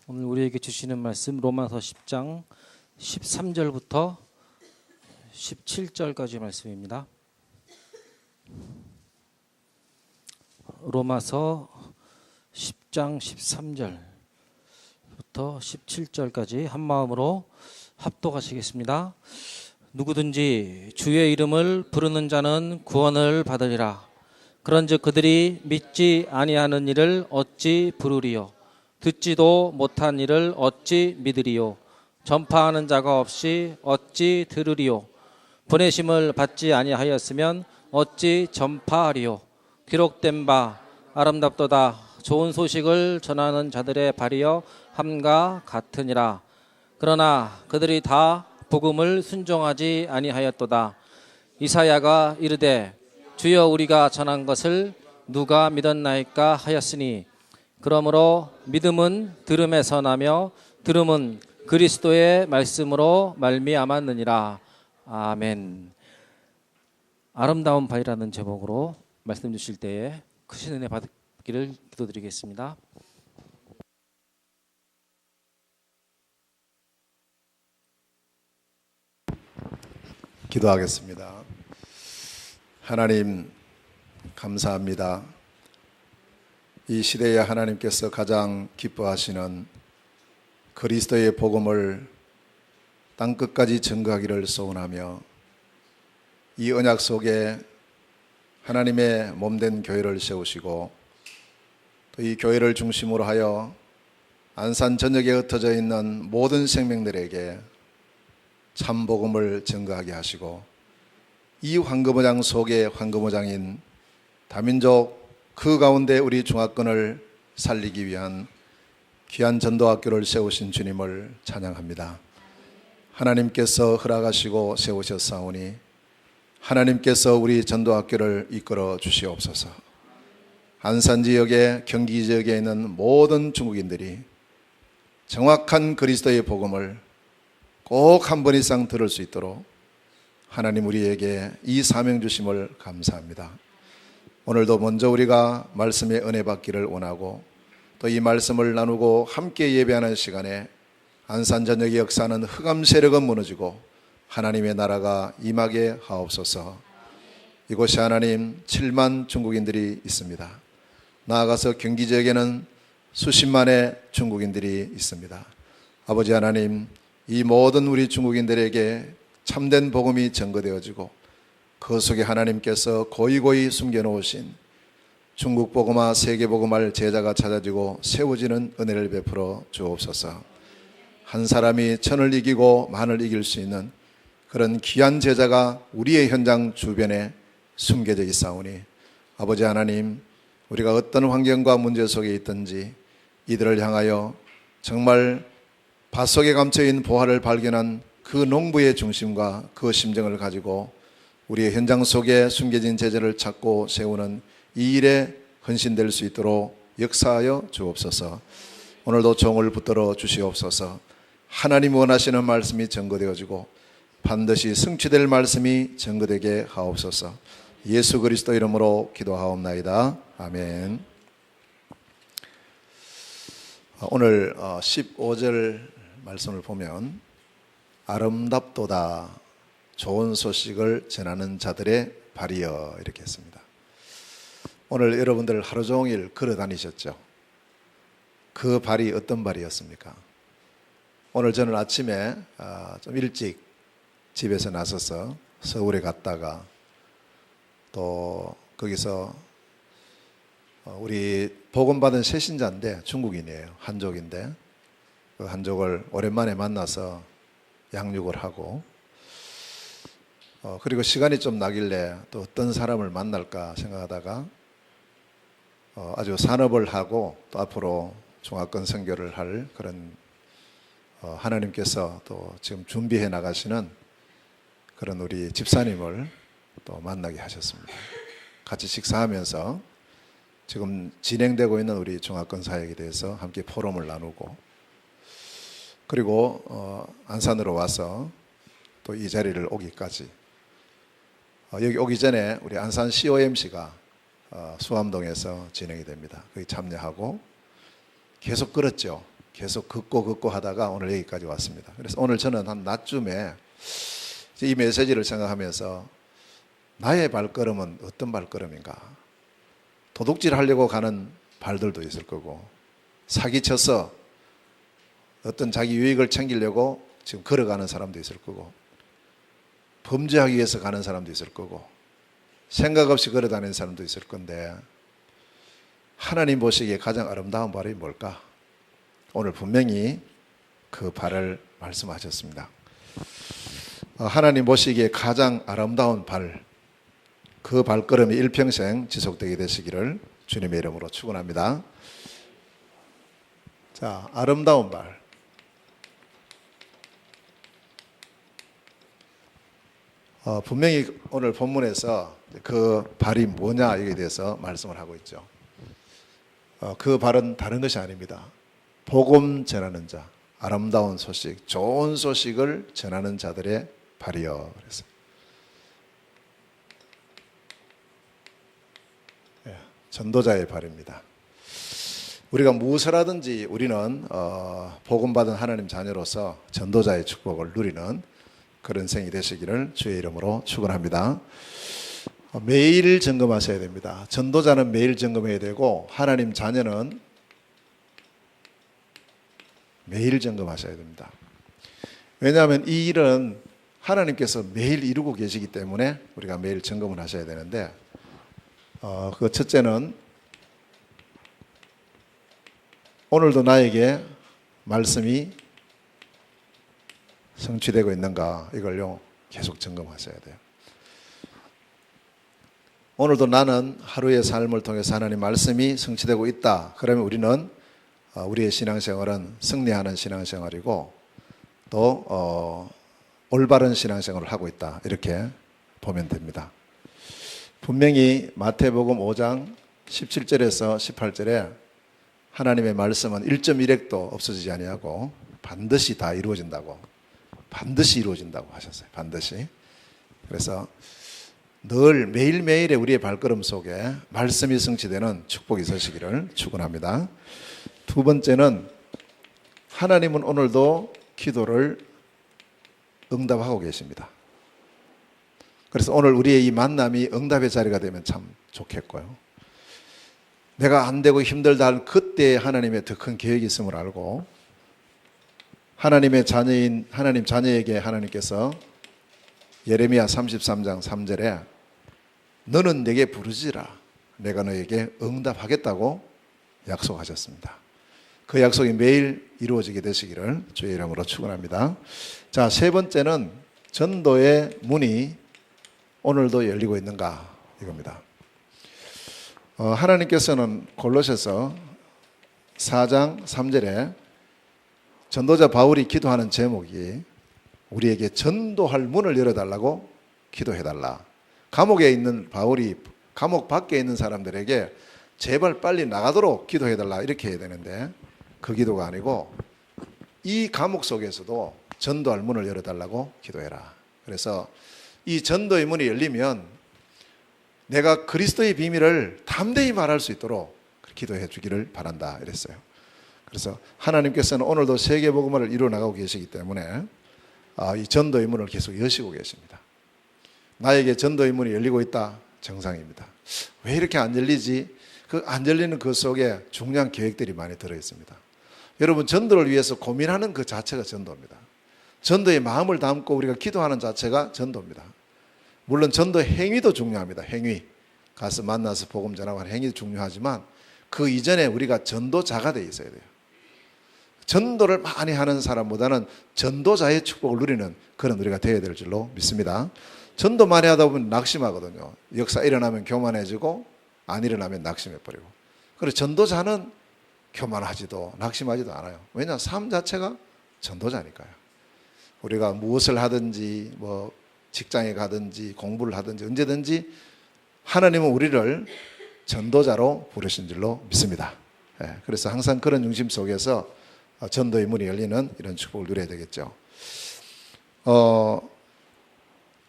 오늘 우리에게 주시는 말씀 로마서 10장 13절부터 17절까지 말씀입니다. 로마서 10장 13절부터 17절까지 한 마음으로 합독하시겠습니다. 누구든지 주의 이름을 부르는 자는 구원을 받으리라. 그런즉 그들이 믿지 아니하는 이를 어찌 부르리요? 듣지도 못한 이를 어찌 믿으리요? 전파하는 자가 없이 어찌 들으리요? 보내심을 받지 아니하였으면 어찌 전파하리요? 기록된 바 아름답도다. 좋은 소식을 전하는 자들의 발이여 함과 같으니라. 그러나 그들이 다 복음을 순종하지 아니하였도다. 이사야가 이르되 주여 우리가 전한 것을 누가 믿었나이까 하였으니 그러므로 믿음은 들음에서 나며 들음은 그리스도의 말씀으로 말미암았느니라. 아멘. 아름다운 바위라는 제목으로 말씀 주실 때에 크신 은혜 받기를 기도드리겠습니다. 기도하겠습니다. 하나님 감사합니다. 이 시대에 하나님께서 가장 기뻐하시는 그리스도의 복음을 땅끝까지 전가하기를 소원하며 이 언약 속에 하나님의 몸된 교회를 세우시고 또 이 교회를 중심으로 하여 안산 전역에 흩어져 있는 모든 생명들에게 참 복음을 전가하게 하시고 이 황금어장 속에 황금어장인 다민족 그 가운데 우리 중화권을 살리기 위한 귀한 전도학교를 세우신 주님을 찬양합니다. 하나님께서 허락하시고 세우셨사오니 하나님께서 우리 전도학교를 이끌어 주시옵소서. 안산 지역에 경기 지역에 있는 모든 중국인들이 정확한 그리스도의 복음을 꼭 한 번 이상 들을 수 있도록 하나님 우리에게 이 사명 주심을 감사합니다. 오늘도 먼저 우리가 말씀의 은혜 받기를 원하고 또 이 말씀을 나누고 함께 예배하는 시간에 안산 전역의 역사는 흑암 세력은 무너지고 하나님의 나라가 임하게 하옵소서. 이곳에 하나님 7만 중국인들이 있습니다. 나아가서 경기 지역에는 수십만의 중국인들이 있습니다. 아버지 하나님, 이 모든 우리 중국인들에게 참된 복음이 전거되어지고 그 속에 하나님께서 고이고이 숨겨놓으신 중국 복음화 세계 복음할 제자가 찾아지고 세워지는 은혜를 베풀어 주옵소서. 한 사람이 천을 이기고 만을 이길 수 있는 그런 귀한 제자가 우리의 현장 주변에 숨겨져 있사오니 아버지 하나님, 우리가 어떤 환경과 문제 속에 있든지 이들을 향하여 정말 밭속에 감춰있는 보화를 발견한 그 농부의 중심과 그 심정을 가지고 우리의 현장 속에 숨겨진 제자를 찾고 세우는 이 일에 헌신될 수 있도록 역사하여 주옵소서. 오늘도 종을 붙들어 주시옵소서. 하나님 원하시는 말씀이 전거되어지고 반드시 성취될 말씀이 전거되게 하옵소서. 예수 그리스도 이름으로 기도하옵나이다. 아멘. 오늘 15절 말씀을 보면 아름답도다. 좋은 소식을 전하는 자들의 발이여 이렇게 했습니다. 오늘 여러분들 하루 종일 걸어 다니셨죠? 그 발이 어떤 발이었습니까? 오늘 저는 아침에 좀 일찍 집에서 나서서 서울에 갔다가 또 거기서 우리 복음받은 새신자인데 중국인이에요. 한족인데 그 한족을 오랜만에 만나서 양육을 하고 그리고 시간이 좀 나길래 또 어떤 사람을 만날까 생각하다가 아주 산업을 하고 또 앞으로 중화권 선교를 할 그런 하나님께서 또 지금 준비해 나가시는 그런 우리 집사님을 또 만나게 하셨습니다. 같이 식사하면서 지금 진행되고 있는 우리 중화권 사역에 대해서 함께 포럼을 나누고 그리고 안산으로 와서 또 이 자리를 오기까지 여기 오기 전에 우리 안산 COMC가 수암동에서 진행이 됩니다. 거기 참여하고 계속 걸었죠. 계속 긋고 하다가 오늘 여기까지 왔습니다. 그래서 오늘 저는 한 낮쯤에 이 메시지를 생각하면서 나의 발걸음은 어떤 발걸음인가? 도둑질 하려고 가는 발들도 있을 거고, 사기쳐서 어떤 자기 유익을 챙기려고 지금 걸어가는 사람도 있을 거고, 범죄하기 위해서 가는 사람도 있을 거고, 생각 없이 걸어다니는 사람도 있을 건데, 하나님 보시기에 가장 아름다운 발이 뭘까? 오늘 분명히 그 발을 말씀하셨습니다. 하나님 보시기에 가장 아름다운 발, 그 발걸음이 일평생 지속되게 되시기를 주님의 이름으로 축원합니다. 자, 아름다운 발. 분명히 오늘 본문에서 그 발이 뭐냐 여기에 대해서 말씀을 하고 있죠. 그 발은 다른 것이 아닙니다. 복음 전하는 자, 아름다운 소식, 좋은 소식을 전하는 자들의 발이요. 그래서 전도자의 발입니다. 우리가 무엇을 하든지 우리는 복음 받은 하나님 자녀로서 전도자의 축복을 누리는 그런 생이 되시기를 주의 이름으로 축원합니다. 매일 점검하셔야 됩니다. 전도자는 매일 점검해야 되고 하나님 자녀는 매일 점검하셔야 됩니다. 왜냐하면 이 일은 하나님께서 매일 이루고 계시기 때문에 우리가 매일 점검을 하셔야 되는데, 그 첫째는 오늘도 나에게 말씀이 성취되고 있는가, 이걸요 계속 점검하셔야 돼요. 오늘도 나는 하루의 삶을 통해서 하나님 말씀이 성취되고 있다. 그러면 우리는 우리의 신앙생활은 승리하는 신앙생활이고 또 올바른 신앙생활을 하고 있다. 이렇게 보면 됩니다. 분명히 마태복음 5장 17절에서 18절에 하나님의 말씀은 1.1핵도 없어지지 아니하고 반드시 다 이루어진다고, 반드시 이루어진다고 하셨어요. 반드시. 그래서 늘 매일매일의 우리의 발걸음 속에 말씀이 성취되는 축복이 있으시기를 축원합니다. 두 번째는 하나님은 오늘도 기도를 응답하고 계십니다. 그래서 오늘 우리의 이 만남이 응답의 자리가 되면 참 좋겠고요. 내가 안 되고 힘들다 할 그때에 하나님의 더 큰 계획이 있음을 알고, 하나님의 자녀인 하나님 자녀에게 하나님께서 예레미야 33장 3절에 너는 내게 부르지라 내가 너에게 응답하겠다고 약속하셨습니다. 그 약속이 매일 이루어지게 되시기를 주의 이름으로 축원합니다. 자, 세 번째는 전도의 문이 오늘도 열리고 있는가, 이겁니다. 하나님께서는 골로새서 4장 3절에 전도자 바울이 기도하는 제목이 우리에게 전도할 문을 열어달라고 기도해달라. 감옥에 있는 바울이 감옥 밖에 있는 사람들에게 제발 빨리 나가도록 기도해달라 이렇게 해야 되는데, 그 기도가 아니고 이 감옥 속에서도 전도할 문을 열어달라고 기도해라. 그래서 이 전도의 문이 열리면 내가 그리스도의 비밀을 담대히 말할 수 있도록 기도해 주기를 바란다 이랬어요. 그래서 하나님께서는 오늘도 세계복음화를 이루어나가고 계시기 때문에 이 전도의 문을 계속 여시고 계십니다. 나에게 전도의 문이 열리고 있다, 정상입니다. 왜 이렇게 안 열리지? 그 안 열리는 그 속에 중요한 계획들이 많이 들어있습니다. 여러분, 전도를 위해서 고민하는 그 자체가 전도입니다. 전도의 마음을 담고 우리가 기도하는 자체가 전도입니다. 물론 전도 행위도 중요합니다. 행위, 가서 만나서 복음 전하고 하는 행위도 중요하지만 그 이전에 우리가 전도자가 되어 있어야 돼요. 전도를 많이 하는 사람보다는 전도자의 축복을 누리는 그런 우리가 되어야 될 줄로 믿습니다. 전도 많이 하다 보면 낙심하거든요. 역사 일어나면 교만해지고 안 일어나면 낙심해버리고. 그래서 전도자는 교만하지도 낙심하지도 않아요. 왜냐? 삶 자체가 전도자니까요. 우리가 무엇을 하든지 뭐 직장에 가든지 공부를 하든지 언제든지 하나님은 우리를 전도자로 부르신 줄로 믿습니다. 그래서 항상 그런 중심 속에서 전도의 문이 열리는 이런 축복을 누려야 되겠죠.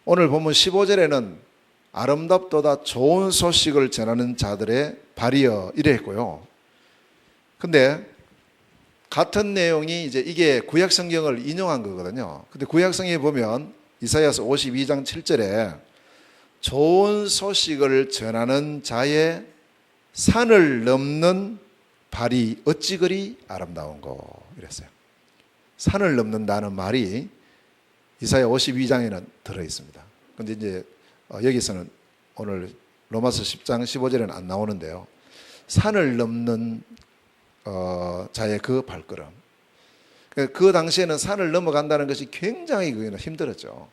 오늘 본문 15절에는 아름답도다 좋은 소식을 전하는 자들의 발이여 이래 했고요. 근데 같은 내용이 이제 이게 구약 성경을 인용한 거거든요. 근데 구약 성경에 보면 이사야서 52장 7절에 좋은 소식을 전하는 자의 산을 넘는 발이 어찌 그리 아름다운고 이랬어요. 산을 넘는다는 말이 이사야 52장에는 들어 있습니다. 근데 이제 여기서는 오늘 로마서 10장 15절에는 안 나오는데요. 산을 넘는 자의 그 발걸음. 그 당시에는 산을 넘어간다는 것이 굉장히 힘들었죠.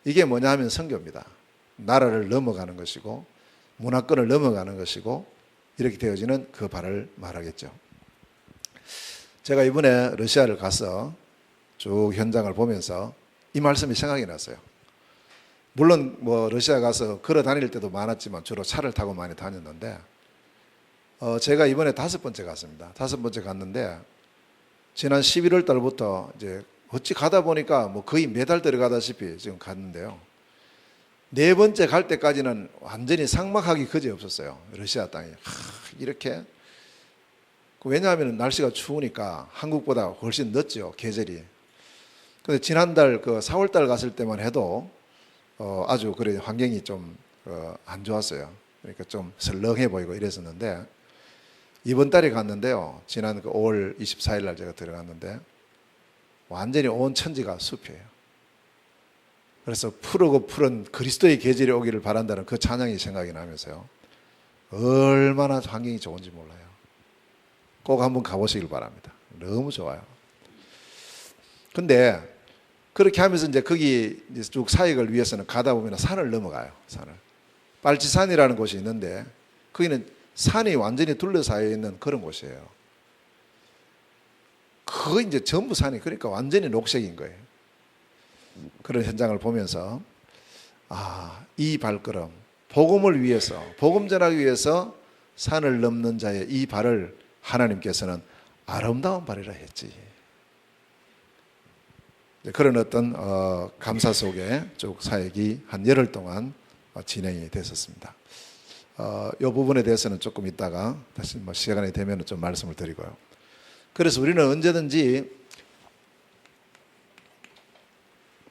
이게 뭐냐 하면 선교입니다. 나라를 넘어가는 것이고 문화권을 넘어가는 것이고 이렇게 되어지는 그 발을 말하겠죠. 제가 이번에 러시아를 가서 쭉 현장을 보면서 이 말씀이 생각이 났어요. 물론 뭐 러시아 가서 걸어 다닐 때도 많았지만 주로 차를 타고 많이 다녔는데 제가 이번에 5번째 갔습니다. 5번째 갔는데 지난 11월 달부터 이제 어찌 가다 보니까 뭐 거의 매달 들어가다시피 지금 갔는데요. 4번째 갈 때까지는 완전히 삭막하기 그지없었어요. 러시아 땅이 이렇게. 왜냐하면 날씨가 추우니까 한국보다 훨씬 늦죠, 계절이. 근데 지난달 그 4월달 갔을 때만 해도 아주 그래 환경이 좀 안 좋았어요. 그러니까 좀 설렁해 보이고 이랬었는데 이번 달에 갔는데요. 지난 그 5월 24일 날 제가 들어갔는데 완전히 온 천지가 숲이에요. 그래서 푸르고 푸른 그리스도의 계절이 오기를 바란다는 그 찬양이 생각이 나면서요. 얼마나 환경이 좋은지 몰라요. 꼭 한번 가보시길 바랍니다. 너무 좋아요. 근데 그렇게 하면서 이제 거기 쭉 사역을 위해서는 가다 보면 산을 넘어가요. 산을. 빨치산이라는 곳이 있는데 거기는 산이 완전히 둘러싸여 있는 그런 곳이에요. 그거 이제 전부 산이 그러니까 완전히 녹색인 거예요. 그런 현장을 보면서 이 발걸음, 복음을 위해서, 복음 전하기 위해서 산을 넘는 자의 이 발을 하나님께서는 아름다운 발이라 했지. 그런 어떤 감사 속에 쭉 사역이 한 열흘 동안 진행이 됐었습니다. 이 부분에 대해서는 조금 이따가 다시 뭐 시간이 되면 좀 말씀을 드리고요. 그래서 우리는 언제든지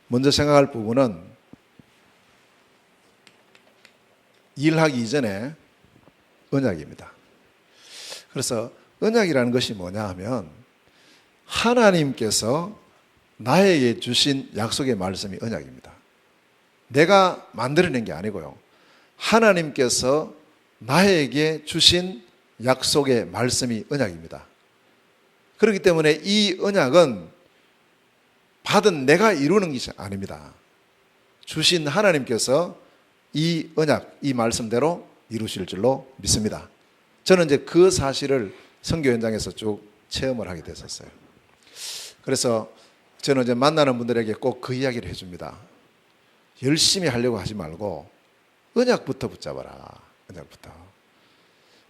먼저 생각할 부분은 일하기 이전에 언약입니다. 그래서 언약이라는 것이 뭐냐 하면 하나님께서 나에게 주신 약속의 말씀이 언약입니다. 내가 만들어낸 게 아니고요. 하나님께서 나에게 주신 약속의 말씀이 언약입니다. 그렇기 때문에 이 언약은 받은 내가 이루는 것이 아닙니다. 주신 하나님께서 이 언약, 이 말씀대로 이루실 줄로 믿습니다. 저는 이제 그 사실을 선교 현장에서 쭉 체험을 하게 됐었어요. 그래서 저는 이제 만나는 분들에게 꼭 그 이야기를 해줍니다. 열심히 하려고 하지 말고 언약부터 붙잡아라. 언약부터.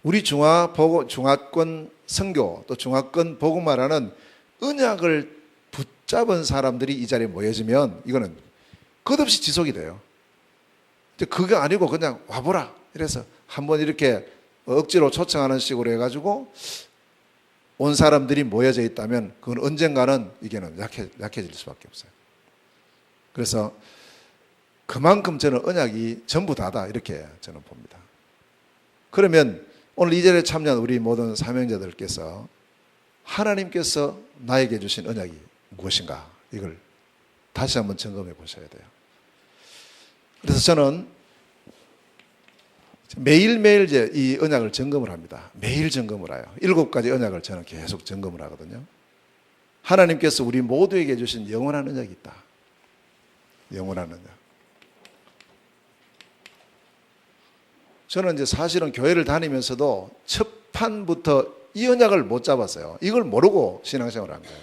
우리 중화권 선교 또 중화권 복음화라는 언약을 붙잡은 사람들이 이 자리에 모여지면 이거는 끝없이 지속이 돼요. 그게 아니고 그냥 와보라. 이래서 한번 이렇게 억지로 초청하는 식으로 해가지고 온 사람들이 모여져 있다면 그건 언젠가는 이게는 약해질 수밖에 없어요. 그래서 그만큼 저는 언약이 전부 다다 이렇게 저는 봅니다. 그러면 오늘 이 자리에 참여한 우리 모든 사명자들께서 하나님께서 나에게 주신 언약이 무엇인가 이걸 다시 한번 점검해 보셔야 돼요. 그래서 저는 매일매일 이제 이 언약을 점검을 합니다. 매일 점검을 해요. 7가지 언약을 저는 계속 점검을 하거든요. 하나님께서 우리 모두에게 주신 영원한 언약이 있다. 영원한 언약. 저는 이제 사실은 교회를 다니면서도 첫 판부터 이 언약을 못 잡았어요. 이걸 모르고 신앙생활을 한 거예요.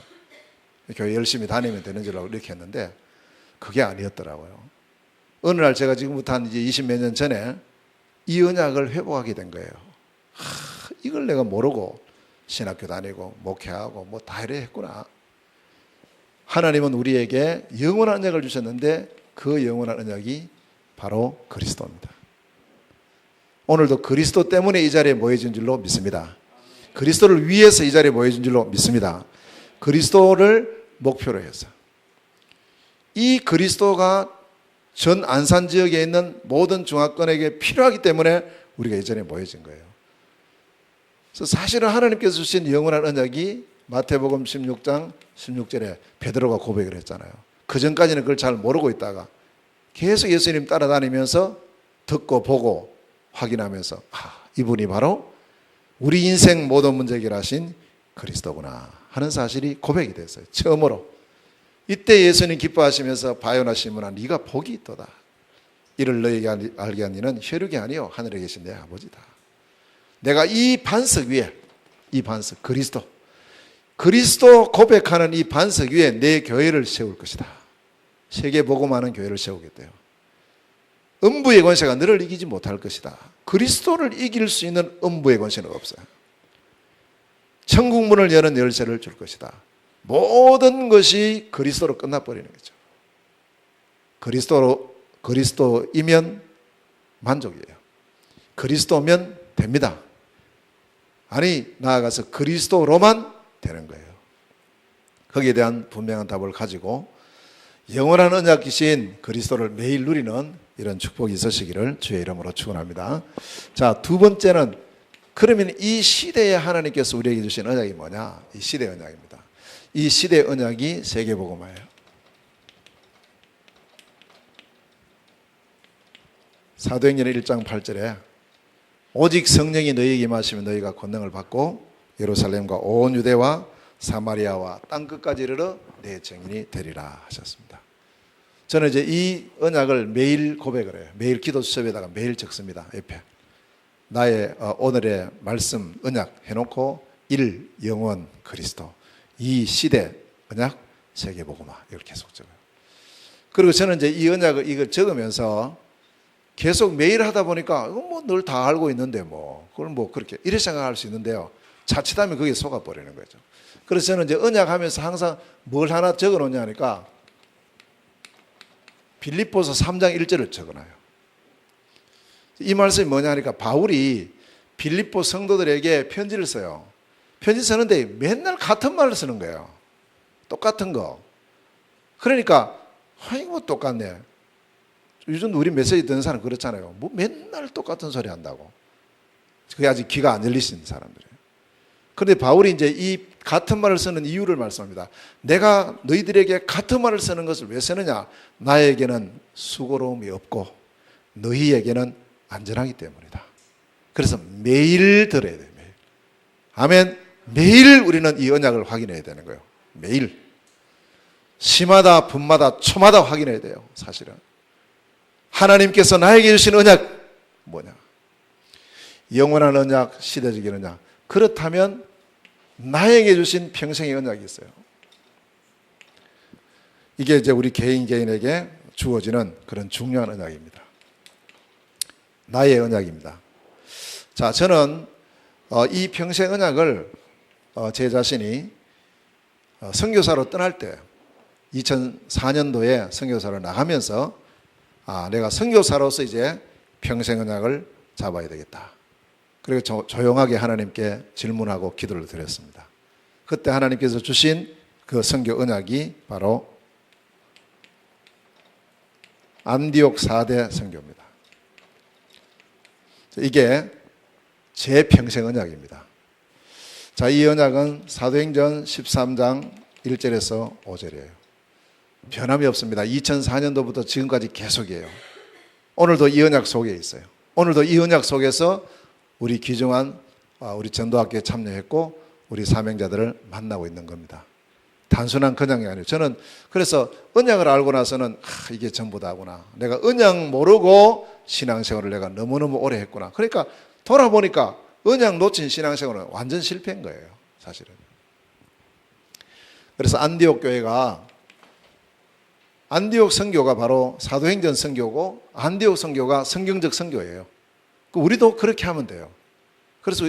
교회 열심히 다니면 되는 줄 알고 이렇게 했는데 그게 아니었더라고요. 어느 날 제가 지금부터 한 이제 20몇 년 전에 이 언약을 회복하게 된 거예요. 이걸 내가 모르고 신학교 다니고 목회하고 뭐 다 이래 했구나. 하나님은 우리에게 영원한 언약을 주셨는데 그 영원한 언약이 바로 그리스도입니다. 오늘도 그리스도 때문에 이 자리에 모여진 줄로 믿습니다. 그리스도를 위해서 이 자리에 모여진 줄로 믿습니다. 그리스도를 목표로 해서. 이 그리스도가 전 안산 지역에 있는 모든 중화권에게 필요하기 때문에 우리가 이 자리에 모여진 거예요. 그래서 사실은 하나님께서 주신 영원한 언약이 마태복음 16장 16절에 베드로가 고백을 했잖아요. 그 전까지는 그걸 잘 모르고 있다가 계속 예수님 따라다니면서 듣고 보고 확인하면서 이분이 바로 우리 인생 모든 문제 해결하신 그리스도구나 하는 사실이 고백이 됐어요. 처음으로. 이때 예수님 기뻐하시면서 바요나 시몬아 네가 복이 있도다. 이를 너에게 알게 한 이는 혈육이 아니요 하늘에 계신 내 아버지다. 내가 이 반석 위에, 이 반석 그리스도 고백하는 이 반석 위에 내 교회를 세울 것이다. 세계 복음하는 교회를 세우겠대요. 음부의 권세가 너를 이기지 못할 것이다. 그리스도를 이길 수 있는 음부의 권세는 없어요. 천국 문을 여는 열쇠를 줄 것이다. 모든 것이 그리스도로 끝나버리는 거죠. 그리스도이면 만족이에요. 그리스도면 됩니다. 아니, 나아가서 그리스도로만 되는 거예요. 거기에 대한 분명한 답을 가지고 영원한 언약이신 그리스도를 매일 누리는 이런 축복이 있으시기를 주의 이름으로 축원합니다. 자, 두 번째는 그러면 이 시대에 하나님께서 우리에게 주신 언약이 뭐냐? 이 시대의 언약입니다. 이 시대의 언약이 세계복음화예요. 사도행전 1장 8절에 오직 성령이 너희에게 임하시면 너희가 권능을 받고 예루살렘과 온 유대와 사마리아와 땅끝까지 이르러 내 증인이 되리라 하셨습니다. 저는 이제 이 언약을 매일 고백을 해요. 매일 기도 수첩에다가 매일 적습니다. 옆에 나의 오늘의 말씀 언약 해놓고 1. 영원 그리스도 2. 시대 언약 세계복음화 이걸 계속 적어요. 그리고 저는 이제 이 언약을 이걸 적으면서 계속 매일 하다 보니까 뭐 늘 다 알고 있는데 뭐 그걸 뭐 그렇게 이렇게 생각할 수 있는데요. 자칫하면 거기에 속아버리는 거죠. 그래서 저는 이제 언약하면서 항상 뭘 하나 적어놓냐 하니까 빌립보서 3장 1절을 적어놔요. 이 말씀이 뭐냐 하니까 바울이 빌립보 성도들에게 편지를 써요. 편지 쓰는데 맨날 같은 말을 쓰는 거예요. 똑같은 거. 그러니까 뭐 똑같네. 요즘 우리 메시지 듣는 사람 그렇잖아요. 뭐 맨날 똑같은 소리 한다고. 그게 아직 귀가 안 열리신 사람들이에요. 그런데 바울이 이제 이 같은 말을 쓰는 이유를 말씀합니다. 내가 너희들에게 같은 말을 쓰는 것을 왜 쓰느냐? 나에게는 수고로움이 없고 너희에게는 안전하기 때문이다. 그래서 매일 들어야 돼요. 매일. 아멘. 매일 우리는 이 언약을 확인해야 되는 거예요. 매일. 시마다 분마다 초마다 확인해야 돼요. 사실은. 하나님께서 나에게 주신 언약 뭐냐? 영원한 언약, 시대적인 언약. 그렇다면 나에게 주신 평생의 언약이 있어요. 이게 이제 우리 개인에게 주어지는 그런 중요한 언약입니다. 나의 언약입니다. 자, 저는 이 평생 언약을 제 자신이 선교사로 떠날 때 2004년도에 선교사로 나가면서 내가 선교사로서 이제 평생 언약을 잡아야 되겠다. 그리고 조용하게 하나님께 질문하고 기도를 드렸습니다. 그때 하나님께서 주신 그 선교 언약이 바로 안디옥 4대 선교입니다. 이게 제 평생 언약입니다. 자, 이 언약은 사도행전 13장 1절에서 5절이에요. 변함이 없습니다. 2004년도부터 지금까지 계속이에요. 오늘도 이 언약 속에 있어요. 오늘도 이 언약 속에서 우리 귀중한 우리 전도학교에 참여했고 우리 사명자들을 만나고 있는 겁니다. 단순한 그냥이 아니에요. 저는 그래서 언약을 알고 나서는 이게 전부다구나. 내가 언약 모르고 신앙생활을 내가 너무너무 오래 했구나. 그러니까 돌아보니까 언약 놓친 신앙생활은 완전 실패인 거예요. 사실은. 그래서 안디옥 교회가 안디옥 선교가 바로 사도행전 선교고 안디옥 선교가 성경적 선교예요. 우리도 그렇게 하면 돼요. 그래서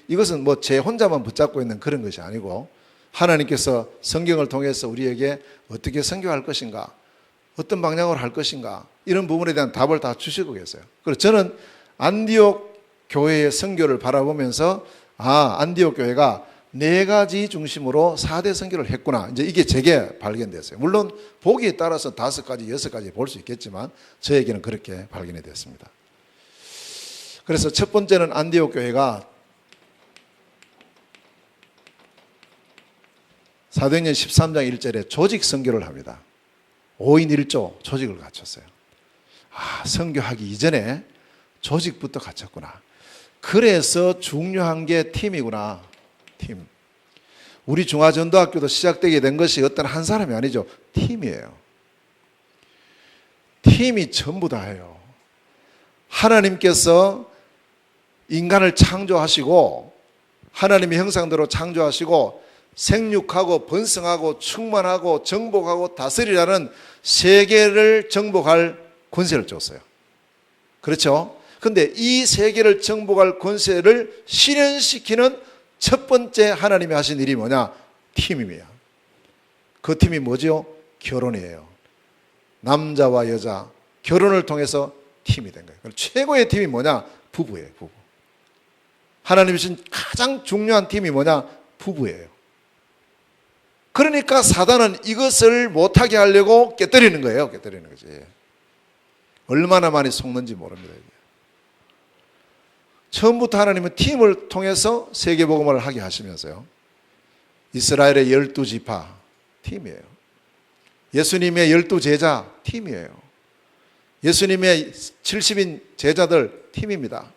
이것은 뭐 제 혼자만 붙잡고 있는 그런 것이 아니고 하나님께서 성경을 통해서 우리에게 어떻게 선교할 것인가, 어떤 방향으로 할 것인가 이런 부분에 대한 답을 다 주시고 계세요. 그래서 저는 안디옥 교회의 선교를 바라보면서 안디옥 교회가 4가지 중심으로 4대 선교를 했구나. 이제 이게 제게 발견됐어요. 물론 보기에 따라서 5가지, 6가지 볼 수 있겠지만 저에게는 그렇게 발견이 됐습니다. 그래서 첫 번째는 안디옥 교회가 사도행전 13장 1절에 조직 선교를 합니다. 5인 1조 조직을 갖췄어요. 선교하기 이전에 조직부터 갖췄구나. 그래서 중요한 게 팀이구나. 팀. 우리 중화전도학교도 시작되게 된 것이 어떤 한 사람이 아니죠. 팀이에요. 팀이 전부 다예요. 하나님께서 인간을 창조하시고 하나님의 형상대로 창조하시고 생육하고 번성하고 충만하고 정복하고 다스리라는 세계를 정복할 권세를 줬어요. 그렇죠? 그런데 이 세계를 정복할 권세를 실현시키는 첫 번째 하나님이 하신 일이 뭐냐? 팀입니다. 그 팀이 뭐죠? 결혼이에요. 남자와 여자 결혼을 통해서 팀이 된 거예요. 최고의 팀이 뭐냐? 부부예요. 부부. 하나님이 주신 가장 중요한 팀이 뭐냐? 부부예요. 그러니까 사단은 이것을 못하게 하려고 깨뜨리는 거예요. 깨뜨리는 거지. 얼마나 많이 속는지 모릅니다. 처음부터 하나님은 팀을 통해서 세계복음을 하게 하시면서요. 이스라엘의 12지파 팀이에요. 예수님의 12제자 팀이에요. 예수님의 70인 제자들 팀입니다.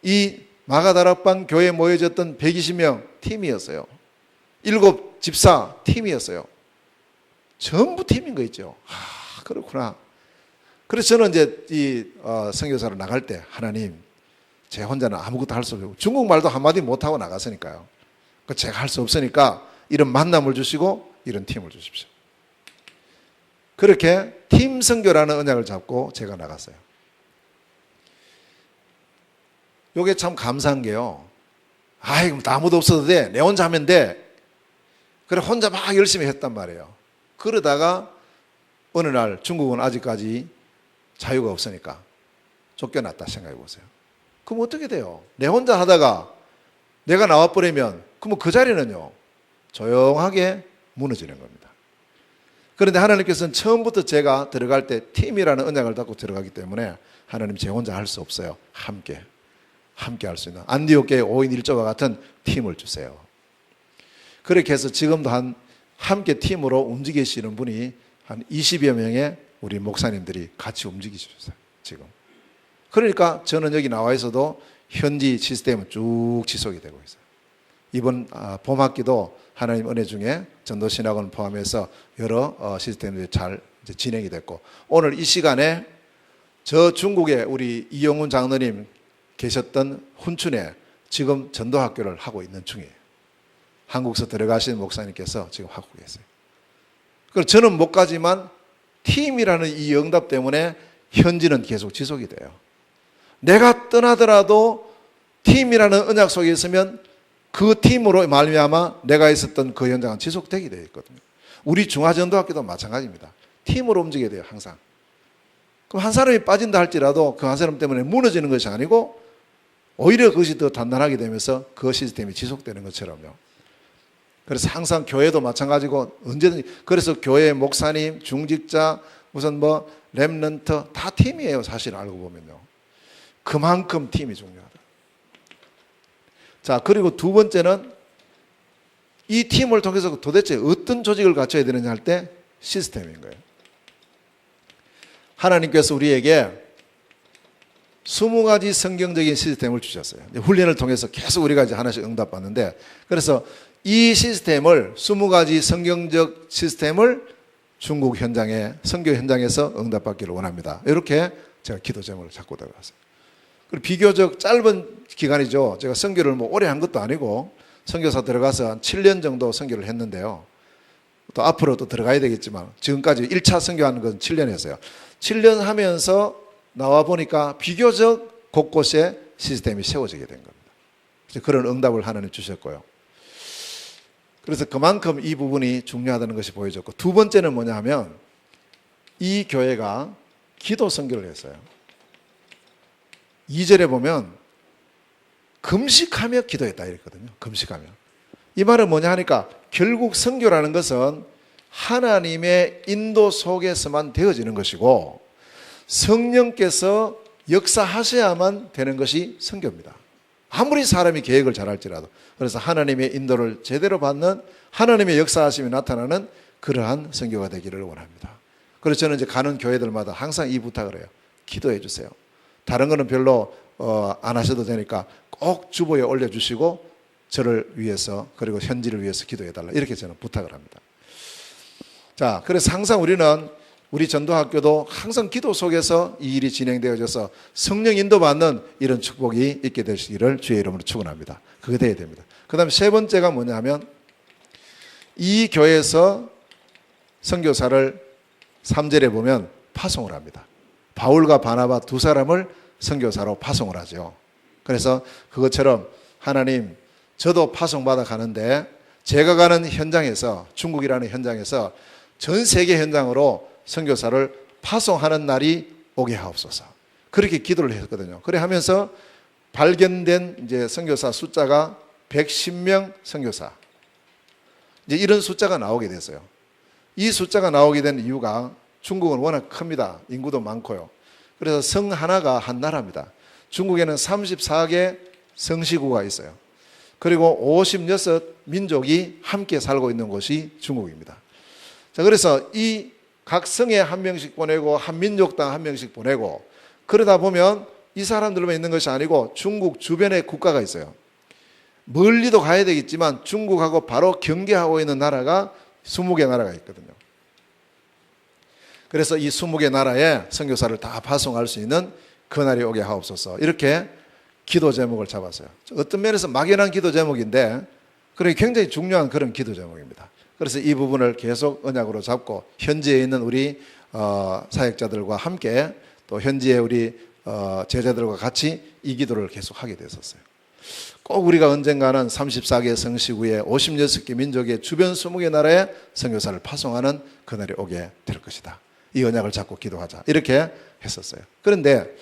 이 마가다락방 교회에 모여졌던 120명 팀이었어요. 7집사 팀이었어요. 전부 팀인 거 있죠. 그렇구나. 그래서 저는 이제 이 선교사로 나갈 때 하나님, 제 혼자는 아무것도 할 수 없고 중국말도 한마디 못하고 나갔으니까요. 제가 할 수 없으니까 이런 만남을 주시고 이런 팀을 주십시오. 그렇게 팀 선교라는 언약을 잡고 제가 나갔어요. 요게 참 감사한 게요. 아무도 없어도 돼. 내 혼자 하면 돼. 그래 혼자 막 열심히 했단 말이에요. 그러다가 어느 날 중국은 아직까지 자유가 없으니까 쫓겨났다 생각해 보세요. 그럼 어떻게 돼요? 내 혼자 하다가 내가 나와버리면 그럼 그 자리는요 조용하게 무너지는 겁니다. 그런데 하나님께서는 처음부터 제가 들어갈 때 팀이라는 언약을 갖고 들어가기 때문에 하나님 제 혼자 할 수 없어요. 함께 할 수 있는 안디옥 교회 5인 1조와 같은 팀을 주세요. 그렇게 해서 지금도 함께 팀으로 움직이시는 분이 한 20여 명의 우리 목사님들이 같이 움직이셨어요. 지금. 그러니까 저는 여기 나와 있어도 현지 시스템은 쭉 지속이 되고 있어요. 이번 봄학기도 하나님 은혜 중에 전도신학원 포함해서 여러 시스템들이 잘 진행이 됐고 오늘 이 시간에 저 중국에 우리 이영훈 장로님 계셨던 훈춘에 지금 전도학교를 하고 있는 중이에요. 한국에서 들어가신 목사님께서 지금 하고 계세요. 그래서 저는 못 가지만 팀이라는 이 응답 때문에 현지는 계속 지속이 돼요. 내가 떠나더라도 팀이라는 언약 속에 있으면 그 팀으로 말미암아 내가 있었던 그 현장은 지속되게 되어 있거든요. 우리 중화전도학교도 마찬가지입니다. 팀으로 움직여야 돼요. 항상. 그럼 한 사람이 빠진다 할지라도 그 한 사람 때문에 무너지는 것이 아니고 오히려 그것이 더 단단하게 되면서 그 시스템이 지속되는 것처럼요. 그래서 항상 교회도 마찬가지고 언제든지 그래서 교회 목사님, 중직자, 무슨 렘넌트 다 팀이에요. 사실 알고 보면요. 그만큼 팀이 중요하다. 자, 그리고 두 번째는 이 팀을 통해서 도대체 어떤 조직을 갖춰야 되느냐 할 때 시스템인 거예요. 하나님께서 우리에게 20가지 성경적인 시스템을 주셨어요. 훈련을 통해서 계속 우리가 이제 하나씩 응답받는데 그래서 이 시스템을 20가지 성경적 시스템을 중국 현장에 선교 현장에서 응답받기를 원합니다. 이렇게 제가 기도 제목을 잡고 들어갔어요. 그리고 비교적 짧은 기간이죠. 제가 선교를 오래 한 것도 아니고 선교사 들어가서 한 7년 정도 선교를 했는데요. 또 앞으로 또 들어가야 되겠지만 지금까지 1차 선교하는 건 7년 했어요. 7년 하면서 나와 보니까 비교적 곳곳에 시스템이 세워지게 된 겁니다. 그런 응답을 하나님 주셨고요. 그래서 그만큼 이 부분이 중요하다는 것이 보여졌고 두 번째는 뭐냐 하면 이 교회가 기도 선교를 했어요. 2절에 보면 금식하며 기도했다 이랬거든요. 금식하며. 이 말은 뭐냐 하니까 결국 선교라는 것은 하나님의 인도 속에서만 되어지는 것이고 성령께서 역사하셔야만 되는 것이 선교입니다. 아무리 사람이 계획을 잘할지라도. 그래서 하나님의 인도를 제대로 받는 하나님의 역사하심이 나타나는 그러한 선교가 되기를 원합니다. 그래서 저는 이제 가는 교회들마다 항상 이 부탁을 해요. 기도해 주세요. 다른 거는 별로 안 하셔도 되니까 꼭 주보에 올려주시고 저를 위해서 그리고 현지를 위해서 기도해 달라 이렇게 저는 부탁을 합니다. 자, 그래서 항상 우리는 우리 전도학교도 항상 기도 속에서 이 일이 진행되어져서 성령 인도받는 이런 축복이 있게 되시기를 주의 이름으로 축원합니다. 그게 돼야 됩니다. 그 다음에 세 번째가 뭐냐 하면 이 교회에서 선교사를 3절에 보면 파송을 합니다. 바울과 바나바 두 사람을 선교사로 파송을 하죠. 그래서 그것처럼 하나님 저도 파송받아 가는데 제가 가는 현장에서 중국이라는 현장에서 전 세계 현장으로 선교사를 파송하는 날이 오게 하옵소서. 그렇게 기도를 했거든요. 그래 하면서 발견된 이제 선교사 숫자가 110명 선교사. 이제 이런 숫자가 나오게 됐어요. 이 숫자가 나오게 된 이유가 중국은 워낙 큽니다. 인구도 많고요. 그래서 성 하나가 한 나라입니다. 중국에는 34개 성시구가 있어요. 그리고 56민족이 함께 살고 있는 곳이 중국입니다. 자, 그래서 이 각 성에 한 명씩 보내고 한 민족당 한 명씩 보내고 그러다 보면 이 사람들만 있는 것이 아니고 중국 주변에 국가가 있어요. 멀리도 가야 되겠지만 중국하고 바로 경계하고 있는 나라가 20개 나라가 있거든요. 그래서 이 20개 나라에 선교사를 다 파송할 수 있는 그날이 오게 하옵소서. 이렇게 기도 제목을 잡았어요. 어떤 면에서 막연한 기도 제목인데 그게 굉장히 중요한 그런 기도 제목입니다. 그래서 이 부분을 계속 언약으로 잡고 현지에 있는 우리 사역자들과 함께 또 현지의 우리 제자들과 같이 이 기도를 계속 하게 됐었어요. 꼭 우리가 언젠가는 34개 성시구에 56개 민족의 주변 20개 나라에 선교사를 파송하는 그날이 오게 될 것이다. 이 언약을 잡고 기도하자. 이렇게 했었어요. 그런데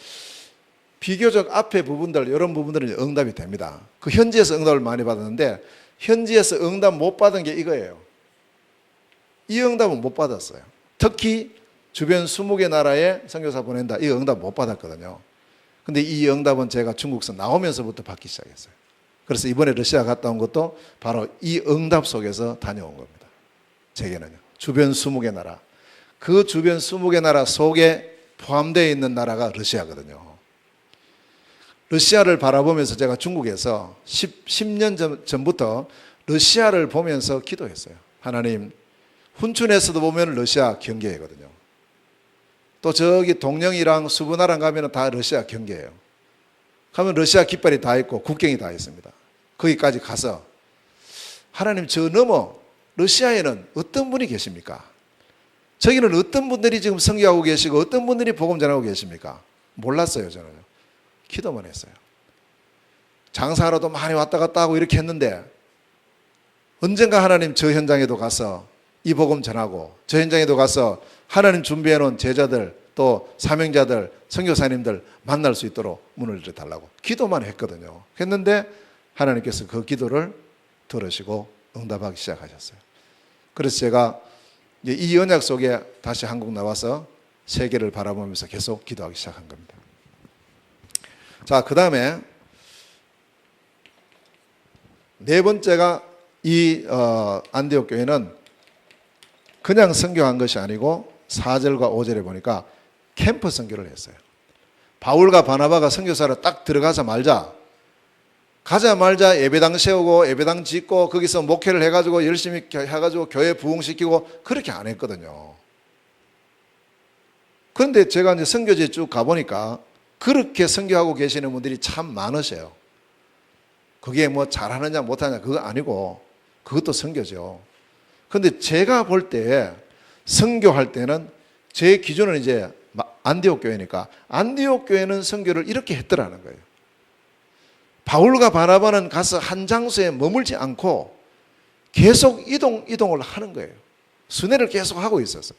비교적 앞에 부분들 이런 부분들은 응답이 됩니다. 그 현지에서 응답을 많이 받았는데 현지에서 응답 못 받은 게 이거예요. 이 응답은 못 받았어요. 특히 주변 20개 나라에 선교사 보낸다. 이 응답 못 받았거든요. 근데 이 응답은 제가 중국에서 나오면서부터 받기 시작했어요. 그래서 이번에 러시아 갔다 온 것도 바로 이 응답 속에서 다녀온 겁니다. 제게는요. 주변 20개 나라. 그 주변 20개 나라 속에 포함되어 있는 나라가 러시아거든요. 러시아를 바라보면서 제가 중국에서 10년 전부터 러시아를 보면서 기도했어요. 하나님, 훈춘에서도 보면 러시아 경계거든요. 또 저기 동령이랑 수분하랑 가면 다 러시아 경계예요. 가면 러시아 깃발이 다 있고 국경이 다 있습니다. 거기까지 가서 하나님 저 넘어 러시아에는 어떤 분이 계십니까? 저기는 어떤 분들이 지금 선교하고 계시고 어떤 분들이 복음 전하고 계십니까? 몰랐어요. 저는 기도만 했어요. 장사하러도 많이 왔다 갔다 하고 이렇게 했는데 언젠가 하나님 저 현장에도 가서 이 복음 전하고 저 현장에도 가서 하나님 준비해 놓은 제자들 또 사명자들 선교사님들 만날 수 있도록 문을 열어달라고 기도만 했거든요. 했는데 하나님께서 그 기도를 들으시고 응답하기 시작하셨어요. 그래서 제가 이 언약 속에 다시 한국 나와서 세계를 바라보면서 계속 기도하기 시작한 겁니다. 자, 그 다음에 네 번째가 이 안디옥 교회는 그냥 선교한 것이 아니고 4절과 5절에 보니까 캠프 선교를 했어요. 바울과 바나바가 선교사로 딱 들어가자마자 예배당 세우고 예배당 짓고 거기서 목회를 해가지고 열심히 해가지고 교회 부흥시키고 그렇게 안 했거든요. 그런데 제가 이제 선교지에 쭉 가보니까 그렇게 선교하고 계시는 분들이 참 많으세요. 그게 뭐 잘하느냐 못하느냐 그거 아니고 그것도 선교죠. 그런데 제가 볼 때 선교할 때는 제 기준은 이제 안디옥 교회니까 안디옥 교회는 선교를 이렇게 했더라는 거예요. 바울과 바나바는 가서 한 장소에 머물지 않고 계속 이동을 하는 거예요. 순회를 계속 하고 있었어요.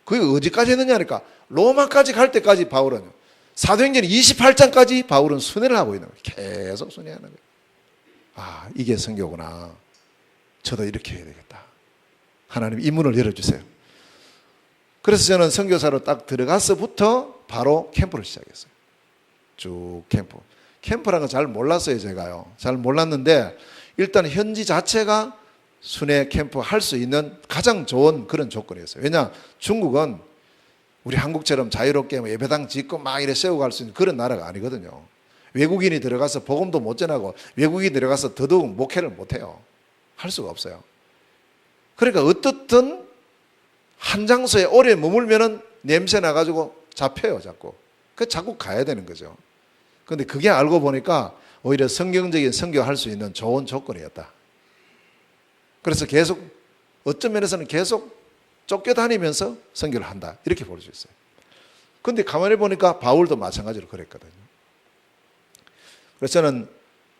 그게 어디까지 했느냐니까 로마까지 갈 때까지 바울은요. 사도행전 28장까지 바울은 순회를 하고 있는 거예요. 계속 순회하는 거예요. 아, 이게 선교구나. 저도 이렇게 해야 되겠다. 하나님 이 문을 열어주세요. 그래서 저는 선교사로 딱 들어가서부터 바로 캠프를 시작했어요. 쭉 캠프. 캠프라는 건 잘 몰랐어요, 제가요. 잘 몰랐는데 일단 현지 자체가 순회 캠프 할 수 있는 가장 좋은 그런 조건이었어요. 왜냐, 중국은 우리 한국처럼 자유롭게 예배당 짓고 막 이래 세우고 할 수 있는 그런 나라가 아니거든요. 외국인이 들어가서 복음도 못 전하고 외국인이 들어가서 더더욱 목회를 못 해요. 할 수가 없어요. 그러니까 어떻든 한 장소에 오래 머물면은 냄새 나가지고 잡혀요, 자꾸. 그 자꾸 가야 되는 거죠. 그런데 그게 알고 보니까 오히려 성경적인 선교할 수 있는 좋은 조건이었다. 그래서 계속 어떤 면에서는 계속 쫓겨다니면서 선교를 한다. 이렇게 볼 수 있어요. 그런데 가만히 보니까 바울도 마찬가지로 그랬거든요. 그래서 저는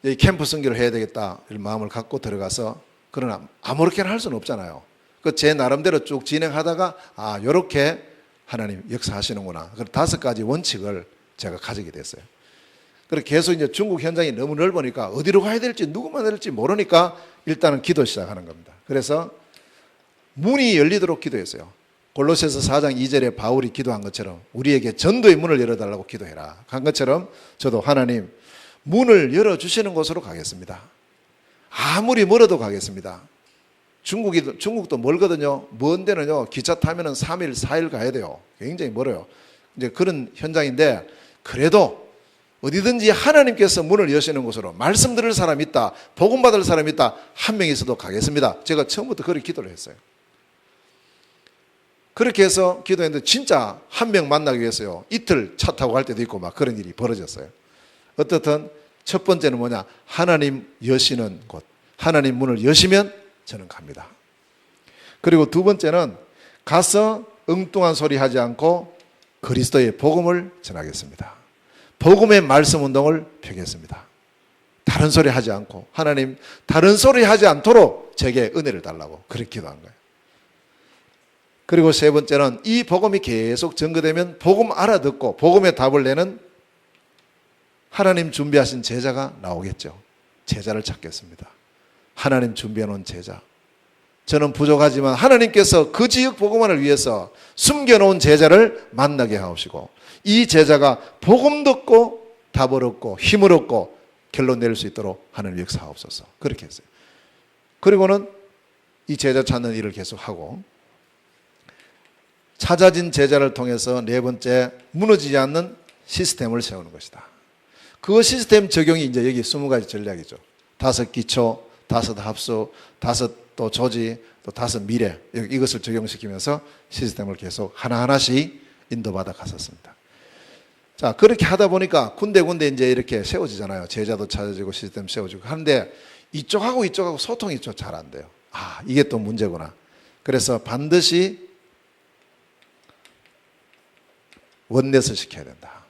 이 캠프 선교를 해야 되겠다 이런 마음을 갖고 들어가서, 그러나 아무렇게나 할 수는 없잖아요. 그 제 나름대로 쭉 진행하다가 아, 요렇게 하나님 역사하시는구나. 그 5가지 원칙을 제가 가지게 됐어요. 그리고 계속 이제 중국 현장이 너무 넓으니까 어디로 가야 될지 누구 만나야 될지 모르니까 일단은 기도 시작하는 겁니다. 그래서 문이 열리도록 기도했어요. 골로새서 4장 2절에 바울이 기도한 것처럼 우리에게 전도의 문을 열어달라고 기도해라 한 것처럼 저도 하나님 문을 열어주시는 곳으로 가겠습니다. 아무리 멀어도 가겠습니다. 중국도 멀거든요. 먼 데는요, 기차 타면은 3일, 4일 가야 돼요. 굉장히 멀어요. 이제 그런 현장인데, 그래도 어디든지 하나님께서 문을 여시는 곳으로 말씀 들을 사람이 있다, 복음 받을 사람이 있다, 한 명 있어도 가겠습니다. 제가 처음부터 그렇게 기도를 했어요. 그렇게 해서 기도했는데 진짜 한 명 만나기 위해서요, 이틀 차 타고 갈 때도 있고 막 그런 일이 벌어졌어요. 어떻든 첫 번째는 뭐냐, 하나님 여시는 곳, 하나님 문을 여시면 저는 갑니다. 그리고 두 번째는 가서 엉뚱한 소리 하지 않고 그리스도의 복음을 전하겠습니다. 복음의 말씀 운동을 펴겠습니다. 다른 소리 하지 않고, 하나님 다른 소리 하지 않도록 제게 은혜를 달라고 그렇게 기도한 거예요. 그리고 세 번째는 이 복음이 계속 전거되면 복음 알아듣고 복음의 답을 내는 하나님 준비하신 제자가 나오겠죠. 제자를 찾겠습니다. 하나님 준비해 놓은 제자. 저는 부족하지만 하나님께서 그 지역 복음화를 위해서 숨겨놓은 제자를 만나게 하옵시고, 이 제자가 복음 듣고 답을 얻고 힘을 얻고 결론 내릴 수 있도록 하나님 역사하옵소서. 그렇게 했어요. 그리고는 이 제자 찾는 일을 계속하고, 찾아진 제자를 통해서 네 번째, 무너지지 않는 시스템을 세우는 것이다. 그 시스템 적용이 이제 여기 20가지 전략이죠. 5 기초, 5 합수, 5 또 조지, 또 5 미래, 이것을 적용시키면서 시스템을 계속 하나하나씩 인도받아 갔었습니다. 자, 그렇게 하다 보니까 군데군데 이제 이렇게 세워지잖아요. 제자도 찾아지고 시스템 세워지고 하는데 이쪽하고 소통이 좀 잘 안 돼요. 아, 이게 또 문제구나. 그래서 반드시 원넷을 시켜야 된다.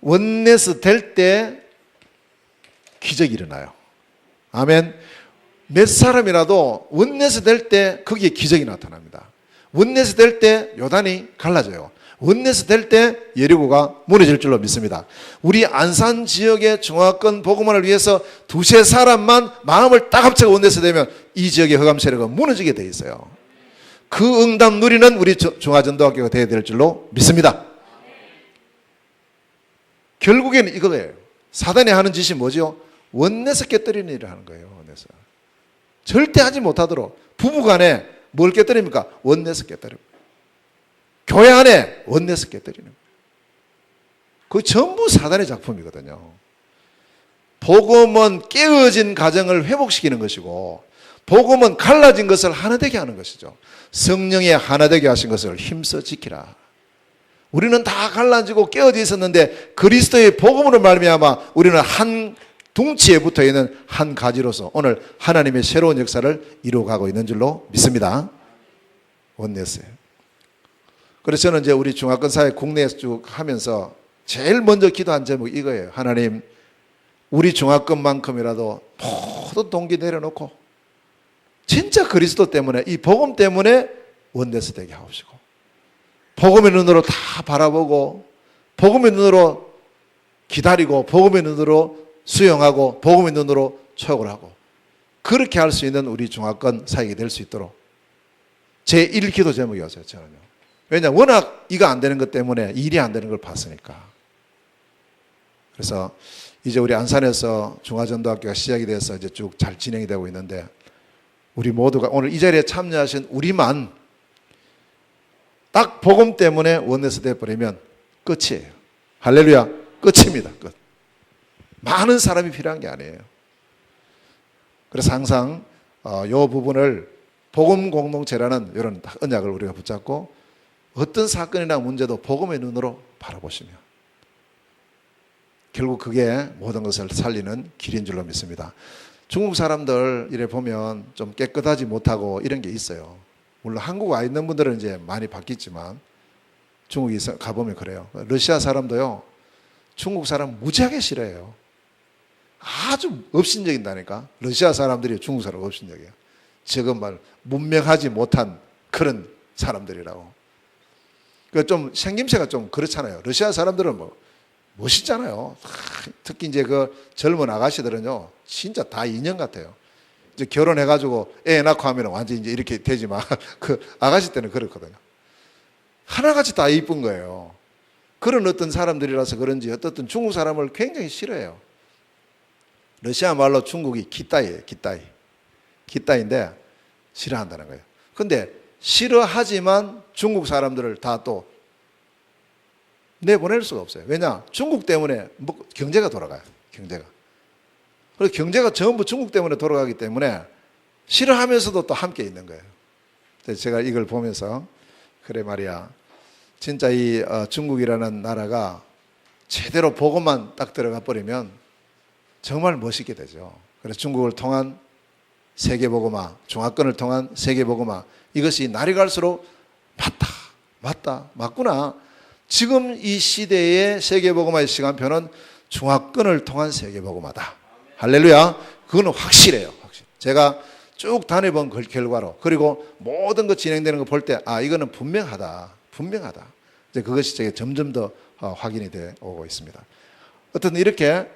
원넷이 될 때 기적이 일어나요. 아멘. 몇 사람이라도 원넷이 될 때 거기에 기적이 나타납니다. 원넷이 될 때 요단이 갈라져요. 원넷이 될 때 여리고가 무너질 줄로 믿습니다. 우리 안산 지역의 중화권 복음화를 위해서 2-3사람만 마음을 딱 합쳐서 원넷이 되면 이 지역의 흑암 세력은 무너지게 돼 있어요. 그 응답 누리는 우리 중화전도학교가 되어야 될 줄로 믿습니다. 결국에는 이거예요. 사단이 하는 짓이 뭐죠? 원넷을 깨뜨리는 일을 하는 거예요. 원넷을. 절대 하지 못하도록. 부부간에 뭘 깨뜨립니까? 원넷을 깨뜨립니다. 교회 안에 원넷을 깨뜨리는 거예요. 그 전부 사단의 작품이거든요. 복음은 깨어진 가정을 회복시키는 것이고, 복음은 갈라진 것을 하나 되게 하는 것이죠. 성령의 하나 되게 하신 것을 힘써 지키라. 우리는 다 갈라지고 깨어져 있었는데 그리스도의 복음으로 말미암아 우리는 한 둥치에 붙어있는 한 가지로서 오늘 하나님의 새로운 역사를 이루어가고 있는 줄로 믿습니다. 원냈어요. 그래서 저는 이제 우리 중화권 사회 국내에서 쭉 하면서 제일 먼저 기도한 제목이 이거예요. 하나님, 우리 중화권만큼이라도 모든 동기 내려놓고 진짜 그리스도 때문에, 이 복음 때문에 원내스 되게 하옵시고, 복음의 눈으로 다 바라보고 복음의 눈으로 기다리고 복음의 눈으로 수용하고 복음의 눈으로 초역을 하고 그렇게 할 수 있는 우리 중화권 사역이 될 수 있도록 제 1기도 제목이었어요. 저는요. 왜냐 워낙 이거 안 되는 것 때문에 일이 안 되는 걸 봤으니까. 그래서 이제 우리 안산에서 중화전도학교가 시작이 돼서 이제 쭉 잘 진행이 되고 있는데 우리 모두가 오늘 이 자리에 참여하신 우리만 딱 복음 때문에 원내스 돼버리면 끝이에요. 할렐루야. 끝입니다. 끝. 많은 사람이 필요한 게 아니에요. 그래서 항상 이 부분을 복음 공동체라는 이런 언약을 우리가 붙잡고 어떤 사건이나 문제도 복음의 눈으로 바라보시면 결국 그게 모든 것을 살리는 길인 줄로 믿습니다. 중국 사람들 이래 보면 좀 깨끗하지 못하고 이런 게 있어요. 물론 한국 와 있는 분들은 이제 많이 바뀌었지만 중국에 가보면 그래요. 러시아 사람도요. 중국 사람 무지하게 싫어해요. 아주 업신여긴다니까. 러시아 사람들이 중국 사람 업신여겨요. 지금 말 문명하지 못한 그런 사람들이라고. 그 좀 생김새가 좀 그렇잖아요. 러시아 사람들은 뭐 멋있잖아요. 특히 이제 그 젊은 아가씨들은요, 진짜 다 인형 같아요. 이제 결혼해가지고 애 낳고 하면 완전 이제 이렇게 되지만 그 아가씨 때는 그렇거든요. 하나같이 다 이쁜 거예요. 그런 어떤 사람들이라서 그런지 어떤 중국 사람을 굉장히 싫어해요. 러시아 말로 중국이 기따이예요. 기따이. 기따이인데 싫어한다는 거예요. 근데 싫어하지만 중국 사람들을 다 또 내보낼 수가 없어요. 왜냐? 중국 때문에 경제가 돌아가요. 경제가. 그래서 경제가 전부 중국 때문에 돌아가기 때문에 싫어하면서도 또 함께 있는 거예요. 그래서 제가 이걸 보면서 그래 말이야. 진짜 이 중국이라는 나라가 제대로 복음만 딱 들어가 버리면 정말 멋있게 되죠. 그래서 중국을 통한 세계복음화, 중화권을 통한 세계복음화 이것이 날이 갈수록 맞구나. 지금 이 시대의 세계복음화의 시간표는 중화권을 통한 세계복음화다. 할렐루야. 그거는 확실해요. 확실. 제가 쭉 다녀본 결과로 그리고 모든 거 진행되는 거 볼 때 이거는 분명하다. 이제 그것이 제게 점점 더 확인이 되어 오고 있습니다. 어쨌든 이렇게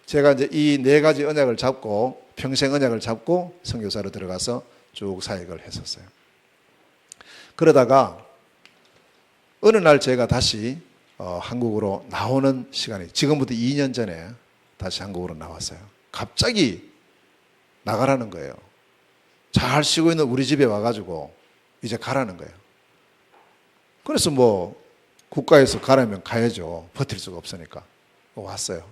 제가 이제 이 네 가지 언약을 잡고 평생 언약을 잡고 선교사로 들어가서 쭉 사역을 했었어요. 그러다가 어느 날 제가 다시 한국으로 나오는 시간이 지금부터 2년 전에 다시 한국으로 나왔어요. 갑자기 나가라는 거예요. 잘 쉬고 있는 우리 집에 와가지고 이제 가라는 거예요. 그래서 뭐 국가에서 가라면 가야죠. 버틸 수가 없으니까. 왔어요.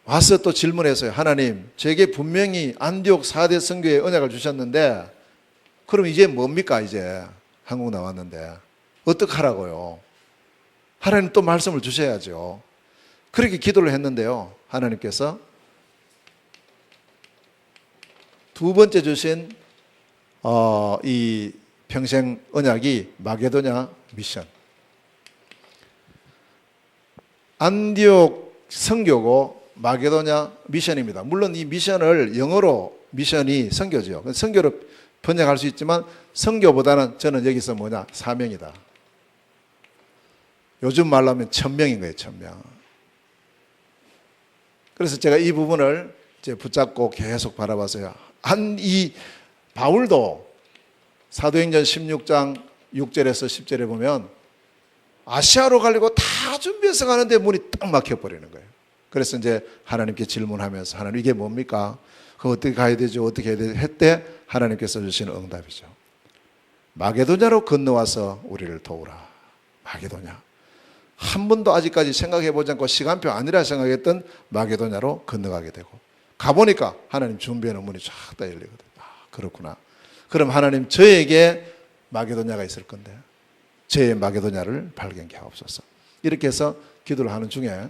와서 또 질문했어요. 하나님, 제게 분명히 안디옥 4대 선교의 언약을 주셨는데 그럼 이제 뭡니까? 이제 한국 나왔는데 어떡하라고요? 하나님 또 말씀을 주셔야죠. 그렇게 기도를 했는데요. 하나님께서 두 번째 주신 이 평생 언약이 마게도냐 미션. 안디옥 선교고 마게도냐 미션입니다. 물론 이 미션을 영어로 미션이 선교죠. 선교로 번역할 수 있지만 선교보다는 저는 여기서 사명이다. 요즘 말로 하면 천명인 거예요. 천명. 그래서 제가 이 부분을 이제 붙잡고 계속 바라봤어요. 이 바울도 사도행전 16장 6절에서 10절에 보면 아시아로 가려고 다 준비해서 가는데 문이 딱 막혀버리는 거예요. 그래서 이제 하나님께 질문하면서 하나님 이게 뭡니까? 그거 어떻게 가야 되죠? 어떻게 해야 되죠? 했대 하나님께서 주시는 응답이죠. 마게도냐로 건너와서 우리를 도우라. 마게도냐. 한 번도 아직까지 생각해보지 않고 시간표 아니라 생각했던 마게도냐로 건너가게 되고 가보니까 하나님 준비해놓은 문이 쫙 다 열리거든요. 그렇구나. 그럼 하나님 저에게 마게도냐가 있을 건데 저의 마게도냐를 발견케 하옵소서. 이렇게 해서 기도를 하는 중에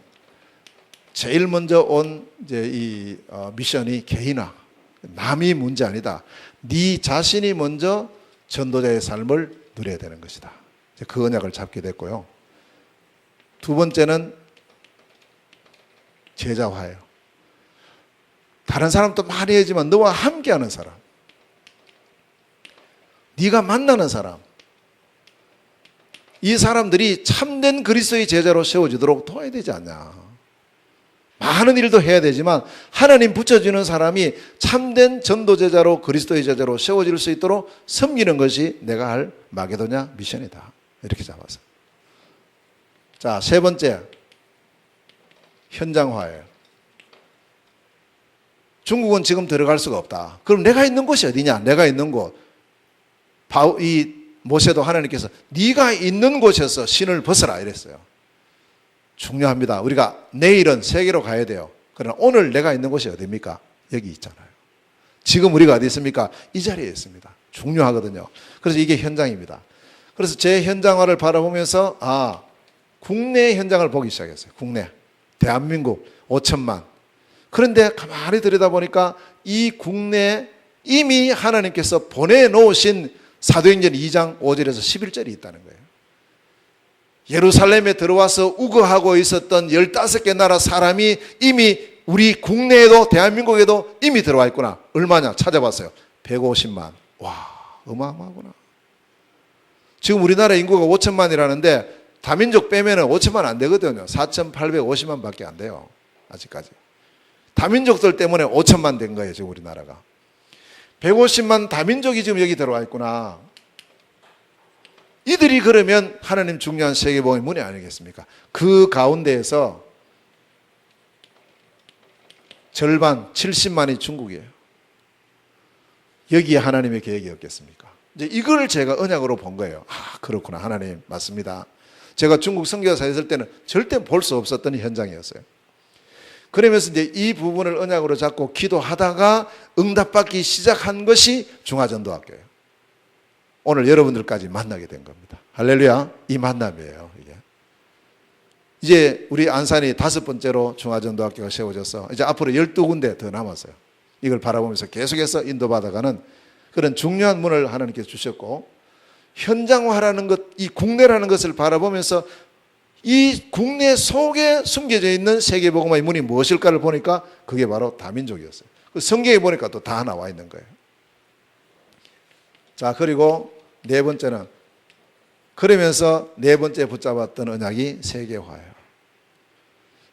제일 먼저 온 이제 이 미션이 개인화. 남이 문제 아니다. 네 자신이 먼저 전도자의 삶을 누려야 되는 것이다. 그 언약을 잡게 됐고요. 두 번째는 제자화예요. 다른 사람도 많이 하지만 너와 함께하는 사람, 네가 만나는 사람, 이 사람들이 참된 그리스도의 제자로 세워지도록 도와야 되지 않냐. 많은 일도 해야 되지만 하나님 붙여주는 사람이 참된 전도 제자로 그리스도의 제자로 세워질 수 있도록 섬기는 것이 내가 할 마게도냐 미션이다. 이렇게 잡았어요. 자, 세 번째, 현장화예요. 중국은 지금 들어갈 수가 없다. 그럼 내가 있는 곳이 어디냐? 내가 있는 곳. 이 모세도 하나님께서 네가 있는 곳에서 신을 벗어라 이랬어요. 중요합니다. 우리가 내일은 세계로 가야 돼요. 그러나 오늘 내가 있는 곳이 어디입니까? 여기 있잖아요. 지금 우리가 어디 있습니까? 이 자리에 있습니다. 중요하거든요. 그래서 이게 현장입니다. 그래서 제 현장화를 바라보면서 국내 현장을 보기 시작했어요. 국내. 대한민국 5천만. 그런데 가만히 들여다보니까 이 국내에 이미 하나님께서 보내놓으신 사도행전 2장 5절에서 11절이 있다는 거예요. 예루살렘에 들어와서 우거하고 있었던 15개 나라 사람이 이미 우리 국내에도 대한민국에도 이미 들어와 있구나. 얼마냐? 찾아봤어요. 150만. 와, 어마어마하구나. 지금 우리나라 인구가 5천만이라는데 다민족 빼면은 5천만 안 되거든요. 4,850만 밖에 안 돼요. 아직까지. 다민족들 때문에 5천만 된 거예요. 지금 우리나라가. 150만 다민족이 지금 여기 들어와 있구나. 이들이 그러면 하나님 중요한 세계복음의 문이 아니겠습니까? 그 가운데에서 절반 70만이 중국이에요. 여기에 하나님의 계획이 없겠습니까? 이제 이걸 제가 언약으로 본 거예요. 그렇구나. 하나님 맞습니다. 제가 중국 선교사에 있을 때는 절대 볼 수 없었던 현장이었어요. 그러면서 이제 이 부분을 언약으로 잡고 기도하다가 응답받기 시작한 것이 중화전도학교예요. 오늘 여러분들까지 만나게 된 겁니다. 할렐루야. 이 만남이에요. 이게. 이제 우리 안산이 5번째로 중화전도학교가 세워져서 이제 앞으로 12군데 더 남았어요. 이걸 바라보면서 계속해서 인도받아가는 그런 중요한 문을 하나님께서 주셨고, 현장화라는 것, 이 국내라는 것을 바라보면서 이 국내 속에 숨겨져 있는 세계복음화의 문이 무엇일까를 보니까 그게 바로 다민족이었어요. 그 성경에 보니까 또 다 나와 있는 거예요. 자, 그리고 네 번째는, 그러면서 네 번째 붙잡았던 언약이 세계화예요.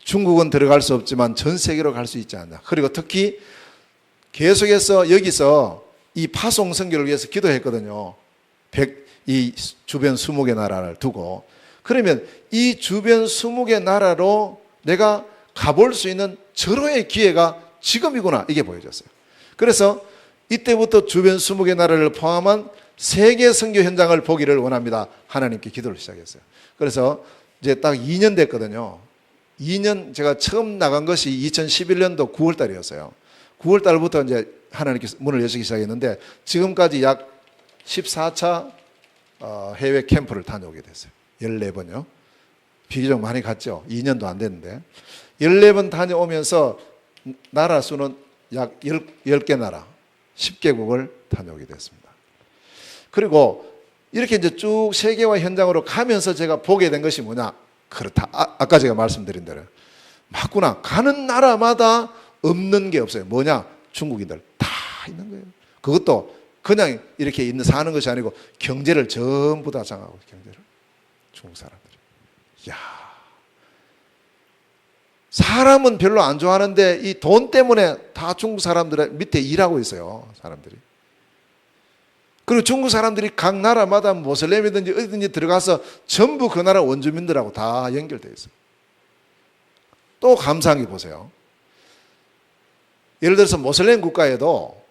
중국은 들어갈 수 없지만 전 세계로 갈 수 있지 않나. 그리고 특히 계속해서 여기서 이 파송 선교를 위해서 기도했거든요. 이 주변 20개 나라를 두고. 그러면 이 주변 20개 나라로 내가 가볼 수 있는 절호의 기회가 지금이구나. 이게 보여졌어요. 그래서 이때부터 주변 20개 나라를 포함한 세계 선교 현장을 보기를 원합니다. 하나님께 기도를 시작했어요. 그래서 이제 딱 2년 됐거든요. 2년 제가 처음 나간 것이 2011년도 9월 달이었어요. 9월 달부터 이제 하나님께서 문을 여시기 시작했는데 지금까지 약 14차 해외 캠프를 다녀오게 됐어요. 14번요. 비교적 많이 갔죠. 2년도 안 됐는데. 14번 다녀오면서 나라 수는 약 10개 나라, 10개국을 다녀오게 됐습니다. 그리고 이렇게 이제 쭉 세계화 현장으로 가면서 제가 보게 된 것이 뭐냐. 그렇다. 아까 제가 말씀드린 대로. 맞구나. 가는 나라마다 없는 게 없어요. 뭐냐? 중국인들 다 있는 거예요. 그것도 그냥 이렇게 사는 것이 아니고 경제를 전부 다 장악하고 경제를. 중국 사람들이. 야, 사람은 별로 안 좋아하는데 이 돈 때문에 다 중국 사람들 밑에 일하고 있어요. 사람들이. 그리고 중국 사람들이 각 나라마다 모슬렘이든지 어디든지 들어가서 전부 그 나라 원주민들하고 다 연결되어 있어요. 또 감사한 게 보세요. 예를 들어서 모슬렘 국가에도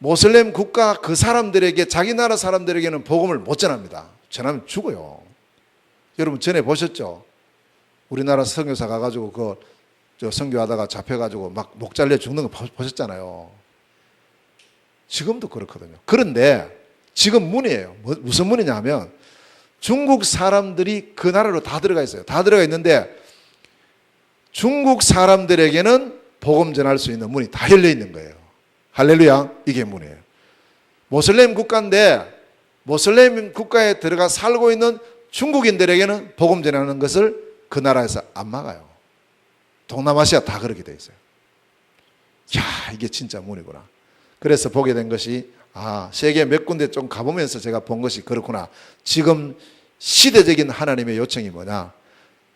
모슬렘 국가 그 사람들에게 자기 나라 사람들에게는 복음을 못 전합니다. 전하면 죽어요. 여러분 전에 보셨죠? 우리나라 선교사 가가지고 선교하다가 잡혀가지고 막 목 잘려 죽는 거 보셨잖아요. 지금도 그렇거든요. 그런데 지금 문이에요. 무슨 문이냐면 중국 사람들이 그 나라로 다 들어가 있어요. 다 들어가 있는데 중국 사람들에게는 복음 전할 수 있는 문이 다 열려 있는 거예요. 할렐루야. 이게 문이에요. 모슬렘 국가인데 모슬렘 국가에 들어가 살고 있는 중국인들에게는 복음 전하는 것을 그 나라에서 안 막아요. 동남아시아 다 그렇게 돼 있어요. 야, 이게 진짜 문이구나. 그래서 보게 된 것이 세계 몇 군데 좀 가보면서 제가 본 것이 그렇구나. 지금 시대적인 하나님의 요청이 뭐냐?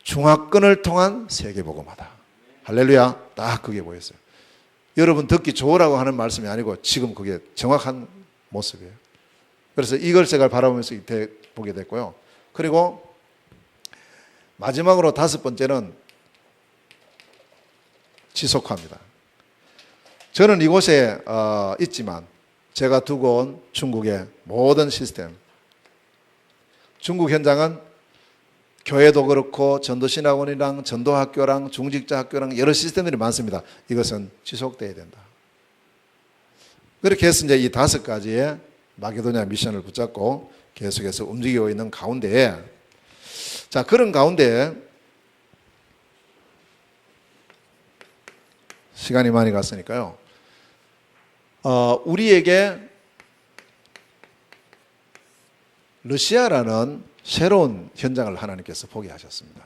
중화권을 통한 세계복음화다. 할렐루야. 딱 그게 보였어요. 여러분 듣기 좋으라고 하는 말씀이 아니고 지금 그게 정확한 모습이에요. 그래서 이걸 제가 바라보면서 보게 됐고요. 그리고 마지막으로 다섯 번째는 지속화입니다. 저는 이곳에 있지만 제가 두고 온 중국의 모든 시스템, 중국 현장은 교회도 그렇고 전도신학원이랑 전도학교랑 중직자학교랑 여러 시스템들이 많습니다. 이것은 지속돼야 된다. 그렇게 해서 이제 이 다섯 가지의 마게도냐 미션을 붙잡고 계속해서 움직이고 있는 가운데에, 자, 그런 가운데 시간이 많이 갔으니까요. 우리에게 러시아라는 새로운 현장을 하나님께서 보게 하셨습니다.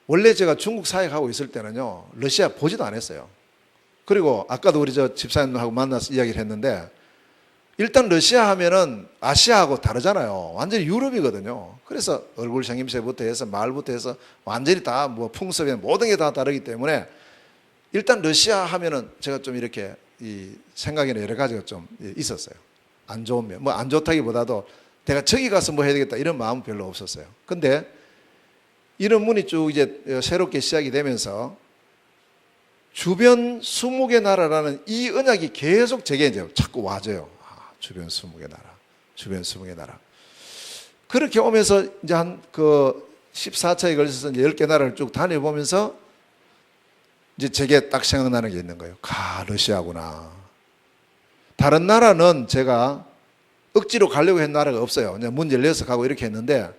원래 제가 중국 사역하고 있을 때는요, 러시아 보지도 않았어요. 그리고 아까도 우리 저 집사님하고 만나서 이야기를 했는데, 일단 러시아 하면은 아시아하고 다르잖아요. 완전히 유럽이거든요. 그래서 얼굴 생김새부터 해서 말부터 해서 완전히 다 뭐 풍습이 모든 게 다 다르기 때문에 일단 러시아 하면은 제가 좀 이렇게 이 생각에는 여러 가지가 좀 있었어요. 안 좋은 면, 뭐 안 좋다기보다도 내가 저기 가서 뭐 해야 되겠다 이런 마음은 별로 없었어요. 근데 이런 문이 쭉 이제 새롭게 시작이 되면서 주변 20개 나라라는 이 언약이 계속 제게 이제 자꾸 와져요. 주변 20개 나라, 주변 20개 나라. 그렇게 오면서 이제 한 그 14차에 걸쳐서 이제 10개 나라를 쭉 다녀보면서 이제 제게 딱 생각나는 게 있는 거예요. 러시아구나. 다른 나라는 제가 억지로 가려고 한 나라가 없어요. 그냥 문 열려서 가고 이렇게 했는데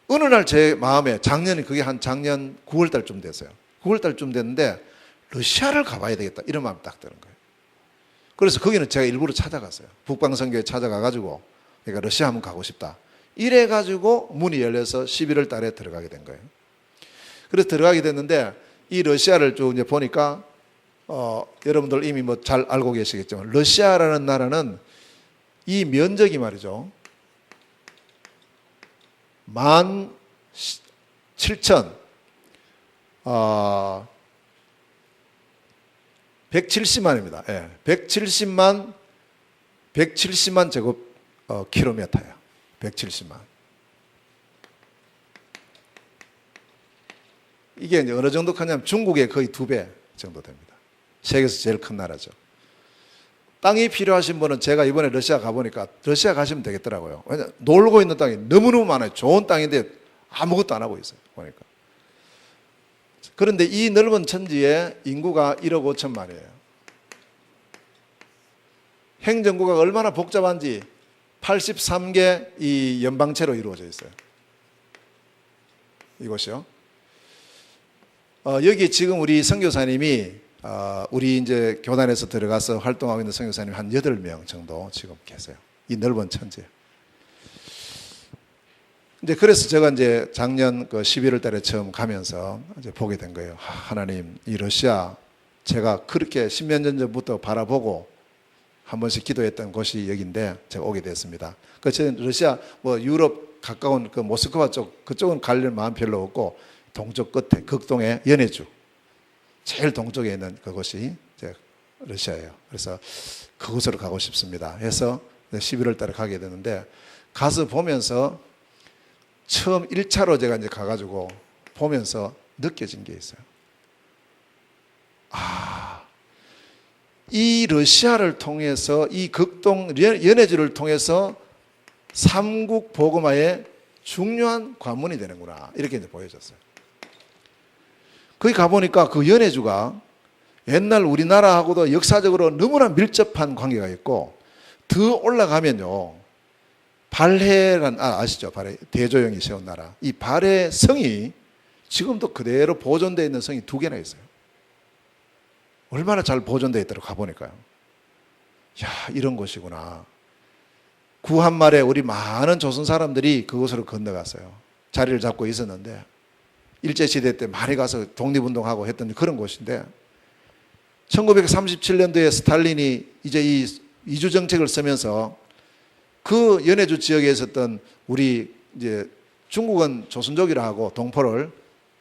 어느 날 제 마음에 작년에 그게 한 작년 9월 달쯤 됐어요. 9월 달쯤 됐는데 러시아를 가봐야 되겠다 이런 마음이 딱 드는 거예요. 그래서 거기는 제가 일부러 찾아갔어요. 북방선교에 찾아가가지고 그러니까 러시아 한번 가고 싶다. 이래가지고 문이 열려서 11월 달에 들어가게 된 거예요. 그래서 들어가게 됐는데 이 러시아를 쭉 이제 보니까 여러분들 이미 뭐 잘 알고 계시겠지만 러시아라는 나라는 이 면적이 말이죠. 17,000 170만입니다. 예, 170만 제곱 킬로미터예요. 170만. 이게 이제 어느 정도 크냐면 중국의 거의 2배 정도 됩니다. 세계에서 제일 큰 나라죠. 땅이 필요하신 분은 제가 이번에 러시아 가보니까 러시아 가시면 되겠더라고요. 왜냐 놀고 있는 땅이 너무너무 많아요. 좋은 땅인데 아무것도 안 하고 있어요. 보니까. 그런데 이 넓은 천지에 인구가 1억 5천만이에요. 행정구가 얼마나 복잡한지 83개 이 연방체로 이루어져 있어요. 이곳이요. 여기 지금 우리 선교사님이 우리 이제 교단에서 들어가서 활동하고 있는 선교사님 한 8명 정도 지금 계세요. 이 넓은 천지에. 이제 그래서 제가 이제 작년 그 11월 달에 처음 가면서 이제 보게 된 거예요. 하나님, 이 러시아 제가 그렇게 10년 전부터 바라보고 한 번씩 기도했던 곳이 여기인데 제가 오게 됐습니다. 그 저는 러시아 뭐 유럽 가까운 그 모스크바 쪽 그쪽은 갈 마음 별로 없고 동쪽 끝에 극동의 연해주 제일 동쪽에 있는 그곳이 이제 러시아예요. 그래서 그곳으로 가고 싶습니다. 해서 11월 달에 가게 되는데 가서 보면서 처음 1차로 제가 이제 가가지고 보면서 느껴진 게 있어요. 이 러시아를 통해서 이 극동 연해주를 통해서 삼국 복음화의 중요한 관문이 되는구나. 이렇게 이제 보여졌어요. 거기 가보니까 그 연해주가 옛날 우리나라하고도 역사적으로 너무나 밀접한 관계가 있고 더 올라가면요. 발해란 아시죠? 발해 대조영이 세운 나라. 이 발해 성이 지금도 그대로 보존되어 있는 성이 2개나 있어요. 얼마나 잘 보존되어 있더라고 가보니까요. 야, 이런 곳이구나. 구한 말에 우리 많은 조선 사람들이 그곳으로 건너갔어요. 자리를 잡고 있었는데 일제시대 때 많이 가서 독립운동하고 했던 그런 곳인데 1937년도에 스탈린이 이제 이 이주정책을 쓰면서 그 연해주 지역에 있었던 우리 이제 중국은 조선족이라 하고 동포를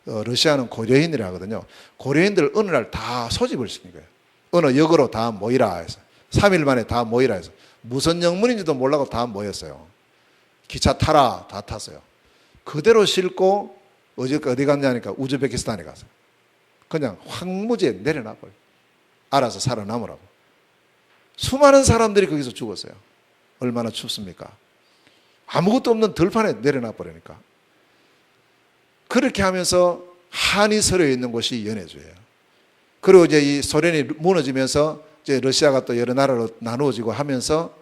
러시아는 고려인이라 하거든요. 고려인들 어느 날 다 소집을 시킨 거예요. 어느 역으로 다 모이라 해서 3일 만에 다 모이라 해서 무슨 영문인지도 몰라고 다 모였어요. 기차 타라 다 탔어요. 그대로 싣고 어디 갔냐니까 우즈베키스탄에 갔어요. 그냥 황무지에 내려놔버려요. 알아서 살아남으라고. 수많은 사람들이 거기서 죽었어요. 얼마나 춥습니까? 아무것도 없는 들판에 내려놔버리니까. 그렇게 하면서 한이 서려 있는 곳이 연해주예요. 그리고 이제 이 소련이 무너지면서 이제 러시아가 또 여러 나라로 나누어지고 하면서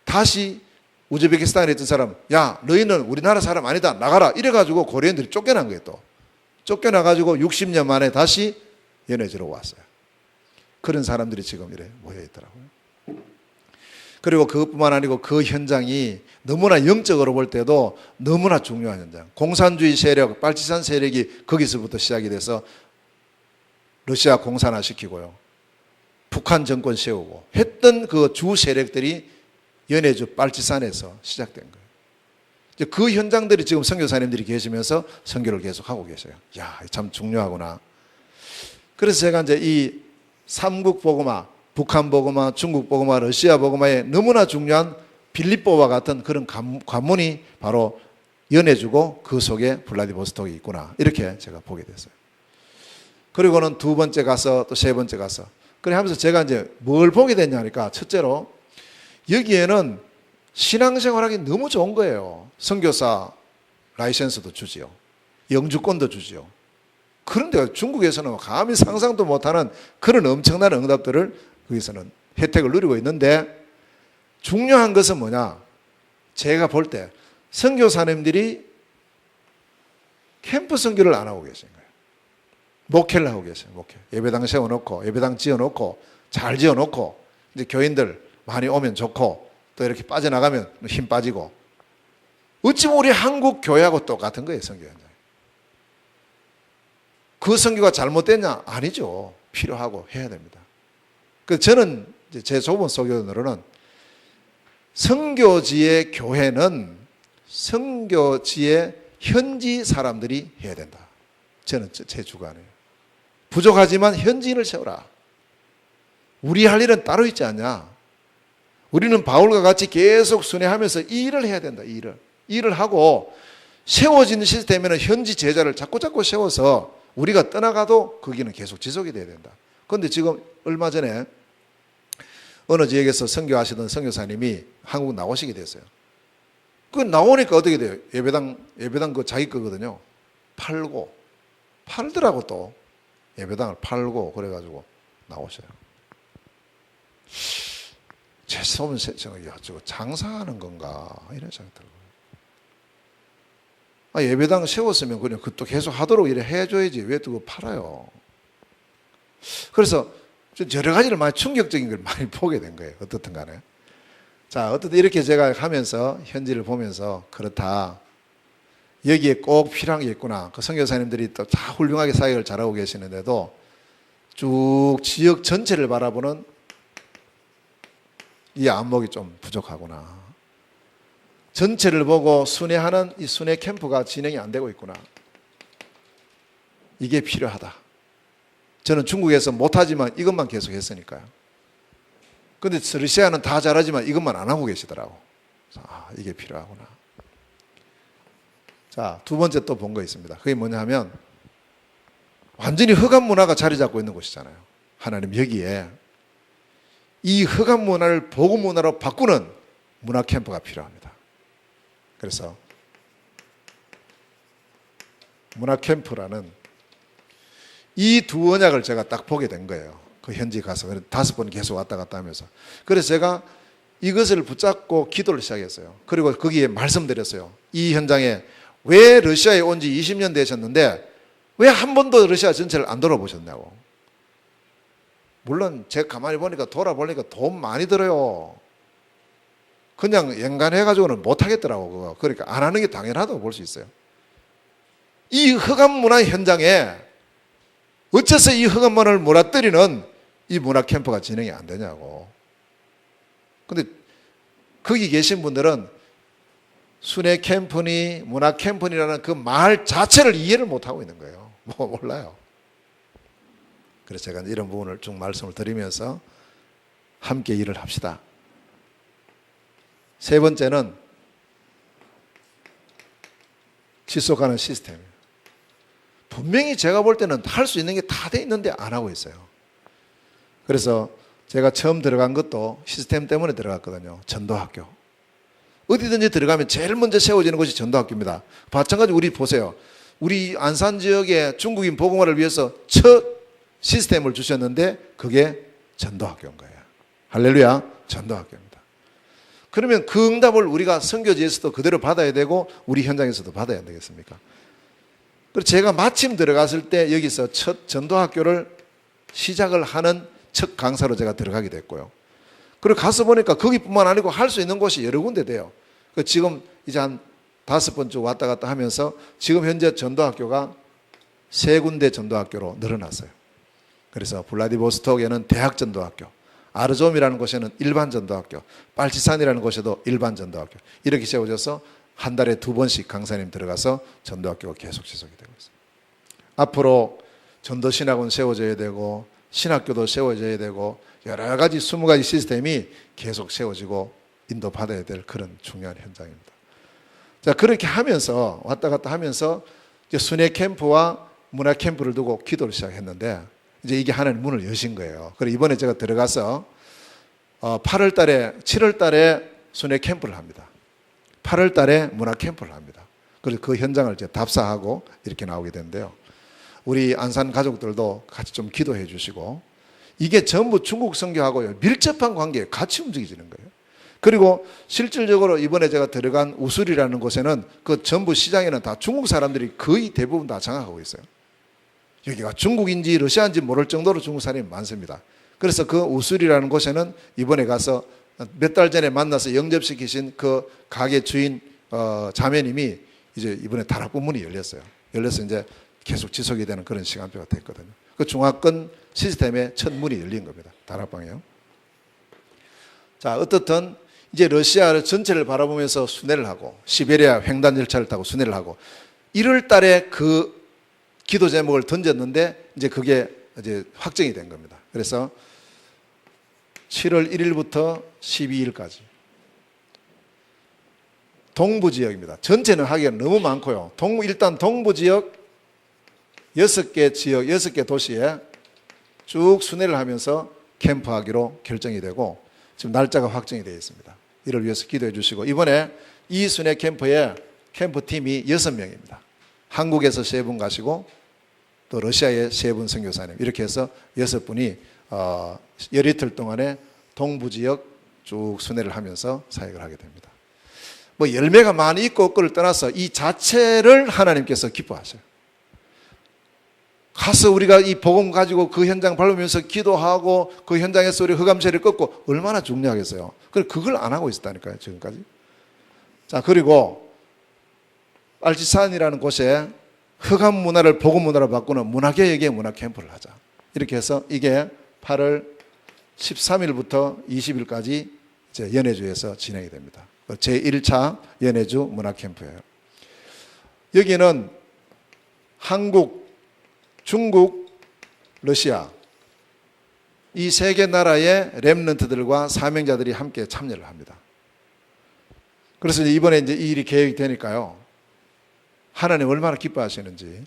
다시 우즈베키스탄에 있던 사람, 야, 너희는 우리나라 사람 아니다. 나가라. 이래가지고 고려인들이 쫓겨난 거예요, 또. 쫓겨나가지고 60년 만에 다시 연해주로 왔어요. 그런 사람들이 지금 이래 모여있더라고요. 그리고 그것뿐만 아니고 그 현장이 너무나 영적으로 볼 때도 너무나 중요한 현장. 공산주의 세력, 빨치산 세력이 거기서부터 시작이 돼서 러시아 공산화 시키고요. 북한 정권 세우고 했던 그 주 세력들이 연해주 빨치산에서 시작된 거예요. 이제 그 현장들이 지금 선교사님들이 계시면서 선교를 계속 하고 계셔요. 야, 참 중요하구나. 그래서 제가 이제 이 삼국 복음화, 북한 복음화, 중국 복음화, 러시아 복음화에 너무나 중요한 빌립보와 같은 그런 관문이 바로 연해주고 그 속에 블라디보스톡이 있구나. 이렇게 제가 보게 됐어요. 그리고는 두 번째 가서 또 세 번째 가서 그래 하면서 제가 이제 뭘 보게 됐냐 하니까 첫째로 여기에는 신앙생활하기 너무 좋은 거예요. 선교사 라이센스도 주지요. 영주권도 주지요. 그런데 중국에서는 감히 상상도 못하는 그런 엄청난 응답들을 거기서는 혜택을 누리고 있는데 중요한 것은 뭐냐? 제가 볼 때 선교사님들이 캠프 선교를 안 하고 계신 거예요. 목회를 하고 계세요. 목회. 예배당 세워놓고 예배당 지어놓고 잘 지어놓고 이제 교인들 많이 오면 좋고 또 이렇게 빠져나가면 힘 빠지고 어찌 보면 우리 한국 교회하고 똑같은 거예요. 선교 현장. 그 선교가 잘못됐냐? 아니죠. 필요하고 해야 됩니다. 그래서 저는 제 좁은 소견으로는 선교지의 교회는 선교지의 현지 사람들이 해야 된다. 저는 제 주관이에요. 부족하지만 현지인을 세워라. 우리 할 일은 따로 있지 않냐? 우리는 바울과 같이 계속 순회하면서 이 일을 해야 된다. 이 일을 하고 세워지는 시스템에는 현지 제자를 자꾸 세워서 우리가 떠나가도 거기는 계속 지속이 돼야 된다. 그런데 지금 얼마 전에 어느 지역에서 선교하시던 선교사님이 한국 나오시게 됐어요. 그 나오니까 어떻게 돼요? 예배당 그 자기 거거든요. 팔더라고 또. 예배당을 팔고 그래가지고 나오셔요. 제 소문 세청이 저거 장사하는 건가 이런 생각이 들어요. 예배당 세웠으면 그냥 그것도 계속 하도록 이래 해줘야지 왜 또 팔아요? 그래서 여러 가지를 많이 충격적인 걸 많이 보게 된 거예요. 어떻든 간에. 자, 어쨌든 이렇게 제가 하면서 현지를 보면서 그렇다. 여기에 꼭 필요한 게 있구나. 그 선교사님들이 또 다 훌륭하게 사역을 잘하고 계시는데도 쭉 지역 전체를 바라보는 이 안목이 좀 부족하구나. 전체를 보고 순회하는 이 순회 캠프가 진행이 안 되고 있구나. 이게 필요하다. 저는 중국에서 못하지만 이것만 계속 했으니까요. 그런데 러시아는 다 잘하지만 이것만 안 하고 계시더라고. 이게 필요하구나. 자, 두 번째 또 본 거 있습니다. 그게 뭐냐 하면 완전히 흑암 문화가 자리 잡고 있는 곳이잖아요. 하나님 여기에 이 흑암 문화를 복음 문화로 바꾸는 문화 캠프가 필요합니다. 그래서 문화 캠프라는 이 두 언약을 제가 딱 보게 된 거예요. 그 현지 가서 5번 계속 왔다 갔다 하면서. 그래서 제가 이것을 붙잡고 기도를 시작했어요. 그리고 거기에 말씀드렸어요. 이 현장에 왜 러시아에 온 지 20년 되셨는데 왜 한 번도 러시아 전체를 안 돌아보셨냐고. 물론 제가 가만히 보니까 돌아보니까 돈 많이 들어요. 그냥 연간해가지고는 못하겠더라고. 그거. 그러니까 안 하는 게 당연하다고 볼 수 있어요. 이 흑암 문화 현장에 어째서 이 흑암 문화를 몰아뜨리는 이 문화 캠프가 진행이 안 되냐고. 근데 거기 계신 분들은 순회 캠프니 문화 캠프니라는 그 말 자체를 이해를 못하고 있는 거예요. 뭐 몰라요. 그래서 제가 이런 부분을 쭉 말씀을 드리면서 함께 일을 합시다. 세 번째는 지속하는 시스템이에요. 분명히 제가 볼 때는 할 수 있는 게 다 돼 있는데 안 하고 있어요. 그래서 제가 처음 들어간 것도 시스템 때문에 들어갔거든요. 전도학교. 어디든지 들어가면 제일 먼저 세워지는 곳이 전도학교입니다. 마찬가지로 우리 보세요. 우리 안산 지역에 중국인 복음화를 위해서 첫 시스템을 주셨는데 그게 전도학교인 거예요. 할렐루야, 전도학교입니다. 그러면 그 응답을 우리가 선교지에서도 그대로 받아야 되고 우리 현장에서도 받아야 되겠습니까? 그래서 제가 마침 들어갔을 때 여기서 첫 전도학교를 시작을 하는 첫 강사로 제가 들어가게 됐고요. 그리고 가서 보니까 거기뿐만 아니고 할 수 있는 곳이 여러 군데 돼요. 지금 이제 한 5번 쭉 왔다 갔다 하면서 지금 현재 전도학교가 3군데 전도학교로 늘어났어요. 그래서 블라디보스톡에는 대학 전도학교, 아르조움이라는 곳에는 일반 전도학교, 빨치산이라는 곳에도 일반 전도학교, 이렇게 세워져서 한 달에 2번씩 강사님 들어가서 전도학교가 계속 지속이 되고 있어요. 앞으로 전도신학원 세워져야 되고 신학교도 세워져야 되고 여러 가지 20가지 시스템이 계속 세워지고 인도받아야 될 그런 중요한 현장입니다. 자, 그렇게 하면서 왔다 갔다 하면서 이제 순회 캠프와 문화 캠프를 두고 기도를 시작했는데 이제 이게 하나님 문을 여신 거예요. 그래서 이번에 제가 들어가서 8월 달에 7월 달에 순회 캠프를 합니다. 8월 달에 문화 캠프를 합니다. 그래서 그 현장을 이제 답사하고 이렇게 나오게 되는데요. 우리 안산 가족들도 같이 좀 기도해 주시고 이게 전부 중국 선교하고 밀접한 관계에 같이 움직이지는 거예요. 그리고 실질적으로 이번에 제가 들어간 우술이라는 곳에는 그 전부 시장에는 다 중국 사람들이 거의 대부분 다 장악하고 있어요. 여기가 중국인지 러시아인지 모를 정도로 중국 사람이 많습니다. 그래서 그 우술이라는 곳에는 이번에 가서 몇 달 전에 만나서 영접시키신 그 가게 주인 자매님이 이제 이번에 다락방 문이 열렸어요. 열려서 이제 계속 지속이 되는 그런 시간표가 됐거든요. 그 중화권 시스템의 첫 문이 열린 겁니다. 다락방이요. 자, 어떻든 이제 러시아 전체를 바라보면서 순회를 하고 시베리아 횡단 열차를 타고 순회를 하고 1월 달에 그 기도 제목을 던졌는데 이제 그게 이제 확정이 된 겁니다. 그래서 7월 1일부터 12일까지 동부 지역입니다. 전체는 하기가 너무 많고요. 일단 동부 지역 6개 지역, 6개 도시에 쭉 순회를 하면서 캠프하기로 결정이 되고 지금 날짜가 확정이 되어 있습니다. 이를 위해서 기도해 주시고 이번에 이 순회 캠프에 캠프팀이 6명입니다. 한국에서 3분 가시고 또 러시아에 3분 선교사님 이렇게 해서 6분이 열이틀 동안에 동부 지역 쭉 순회를 하면서 사역을 하게 됩니다. 뭐 열매가 많이 있고 없고를 떠나서 이 자체를 하나님께서 기뻐하셔요. 가서 우리가 이 복음 가지고 그 현장 밟으면서 기도하고 그 현장에서 우리 흑암세를 꺾고 얼마나 중요하겠어요. 그걸 안 하고 있었다니까요, 지금까지. 자, 그리고 알지산이라는 곳에 흑암 문화를 복음 문화로 바꾸는 문화개혁의 문화 캠프를 하자. 이렇게 해서 이게 8월 13일부터 20일까지 이제 연해주에서 진행이 됩니다. 제1차 연해주 문화 캠프예요. 여기는 한국, 중국, 러시아 이 3개 나라의 렘넌트들과 사명자들이 함께 참여를 합니다. 그래서 이번에 이제 이 일이 계획이 되니까요. 하나님 얼마나 기뻐하시는지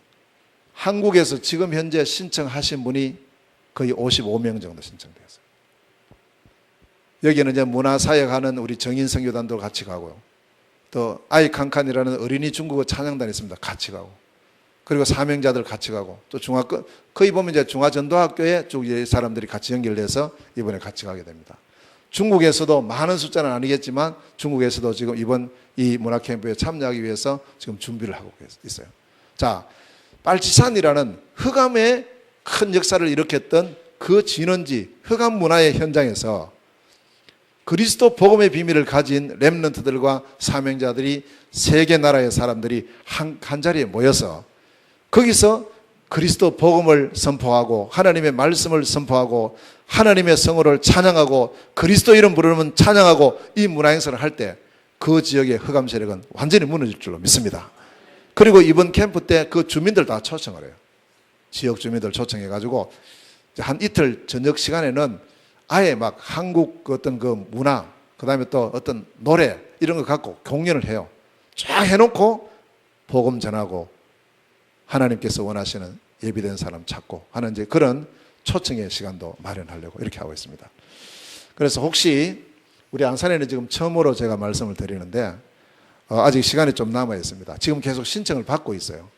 한국에서 지금 현재 신청하신 분이 거의 55명 정도 신청되었어요. 여기는 이제 문화사역하는 우리 정인 선교단도 같이 가고요. 또 아이칸칸이라는 어린이 중국어 찬양단이 있습니다. 같이 가고. 그리고 사명자들 같이 가고 또 거의 보면 이제 중화전도학교에 쭉 사람들이 같이 연결돼서 이번에 같이 가게 됩니다. 중국에서도 많은 숫자는 아니겠지만 중국에서도 지금 이번 이 문화캠프에 참여하기 위해서 지금 준비를 하고 있어요. 자, 빨치산이라는 흑암의 큰 역사를 일으켰던 그 진원지 흑암 문화의 현장에서 그리스도 복음의 비밀을 가진 렘넌트들과 사명자들이 3개 나라의 사람들이 한 자리에 모여서 거기서 그리스도 복음을 선포하고 하나님의 말씀을 선포하고 하나님의 성호를 찬양하고 그리스도 이름 부르면 찬양하고 이 문화행사를 할 때 그 지역의 흑암 세력은 완전히 무너질 줄로 믿습니다. 그리고 이번 캠프 때 그 주민들 다 초청을 해요. 지역 주민들 초청해가지고 한 이틀 저녁 시간에는 아예 막 한국 어떤 그 문화, 그 다음에 또 어떤 노래 이런 거 갖고 공연을 해요. 쫙 해놓고 복음 전하고 하나님께서 원하시는 예비된 사람 찾고 하는 이제 그런 초청의 시간도 마련하려고 이렇게 하고 있습니다. 그래서 혹시 우리 안산에는 지금 처음으로 제가 말씀을 드리는데 아직 시간이 좀 남아 있습니다. 지금 계속 신청을 받고 있어요.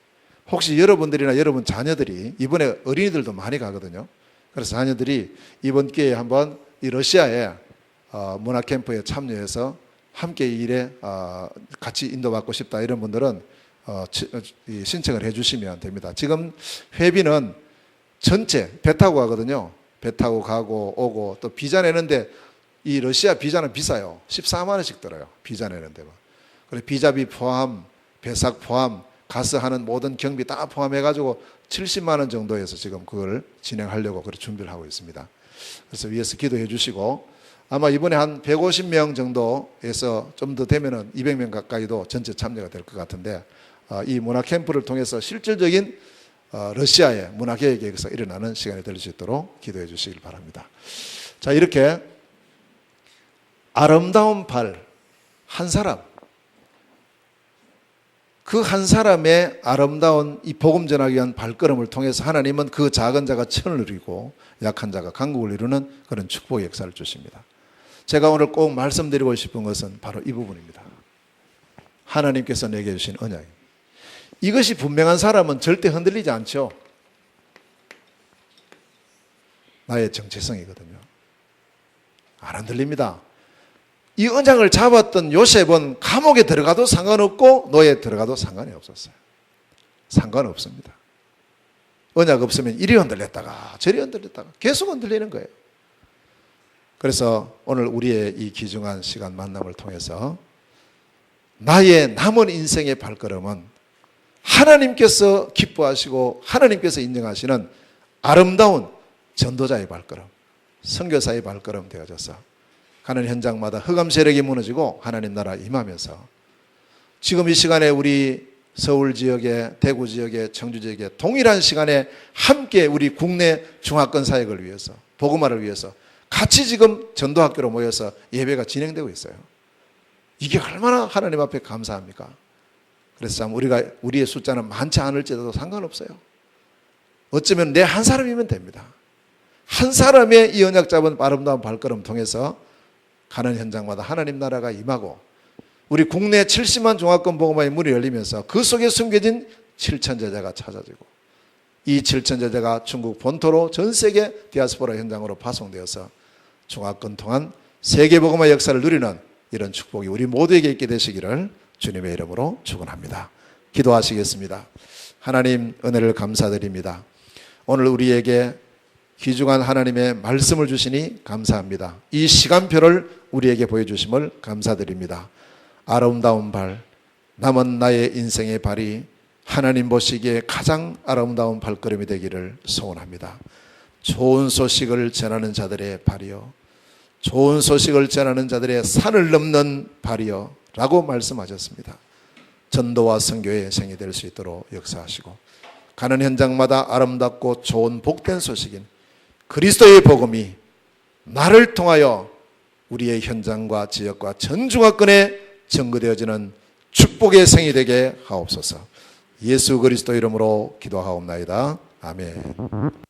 혹시 여러분들이나 여러분 자녀들이 이번에 어린이들도 많이 가거든요. 그래서 자녀들이 이번 기회에 한번 이 러시아에 문화 캠프에 참여해서 함께 이 일에 같이 인도받고 싶다 이런 분들은 신청을 해주시면 됩니다. 지금 회비는 전체 배 타고 가거든요. 배 타고 가고 오고 또 비자 내는데 이 러시아 비자는 비싸요. 14만 원씩 들어요. 비자 내는 데만. 그래서 비자비 포함, 배삭 포함, 가서 하는 모든 경비 다 포함해가지고 70만 원 정도에서 지금 그걸 진행하려고 그렇게 준비를 하고 있습니다. 그래서 위에서 기도해 주시고 아마 이번에 한 150명 정도에서 좀 더 되면은 200명 가까이도 전체 참여가 될 것 같은데 이 문화 캠프를 통해서 실질적인 러시아의 문화 개혁에서 일어나는 시간이 될 수 있도록 기도해 주시길 바랍니다. 자, 이렇게 아름다운 발 한 사람, 그 한 사람의 아름다운 이 복음 전하기 위한 발걸음을 통해서 하나님은 그 작은 자가 천을 이루고 약한 자가 강국을 이루는 그런 축복의 역사를 주십니다. 제가 오늘 꼭 말씀드리고 싶은 것은 바로 이 부분입니다. 하나님께서 내게 주신 언약입니다. 이것이 분명한 사람은 절대 흔들리지 않죠. 나의 정체성이거든요. 안 흔들립니다. 이 언약을 잡았던 요셉은 감옥에 들어가도 상관없고 노예에 들어가도 상관이 없었어요. 상관없습니다. 언약 없으면 이리 흔들렸다가 저리 흔들렸다가 계속 흔들리는 거예요. 그래서 오늘 우리의 이 귀중한 시간 만남을 통해서 나의 남은 인생의 발걸음은 하나님께서 기뻐하시고 하나님께서 인정하시는 아름다운 전도자의 발걸음, 선교사의 발걸음 되어져서 가는 현장마다 흑암 세력이 무너지고 하나님 나라 임하면서 지금 이 시간에 우리 서울 지역에, 대구 지역에, 청주 지역에 동일한 시간에 함께 우리 국내 중화권 사역을 위해서, 복음화를 위해서 같이 지금 전도학교로 모여서 예배가 진행되고 있어요. 이게 얼마나 하나님 앞에 감사합니까? 그래서 참 우리의 숫자는 많지 않을지라도 상관없어요. 어쩌면 내 한 사람이면 됩니다. 한 사람의 이 언약 잡은 아름다운 발걸음 통해서 가는 현장마다 하나님 나라가 임하고 우리 국내 70만 종합권 복음화의 문이 열리면서 그 속에 숨겨진 7천 제자가 찾아지고 이 7천 제자가 중국 본토로 전 세계 디아스포라 현장으로 파송되어서 종합권 통한 세계 복음화 역사를 누리는 이런 축복이 우리 모두에게 있게 되시기를 주님의 이름으로 축원합니다. 기도하시겠습니다. 하나님 은혜를 감사드립니다. 오늘 우리에게 귀중한 하나님의 말씀을 주시니 감사합니다. 이 시간표를 우리에게 보여주심을 감사드립니다. 아름다운 발, 남은 나의 인생의 발이 하나님 보시기에 가장 아름다운 발걸음이 되기를 소원합니다. 좋은 소식을 전하는 자들의 발이요, 좋은 소식을 전하는 자들의 산을 넘는 발이요 라고 말씀하셨습니다. 전도와 선교의 생이 될 수 있도록 역사하시고 가는 현장마다 아름답고 좋은 복된 소식인 그리스도의 복음이 나를 통하여 우리의 현장과 지역과 전 중화권에 전거되어지는 축복의 생이 되게 하옵소서. 예수 그리스도 이름으로 기도하옵나이다. 아멘.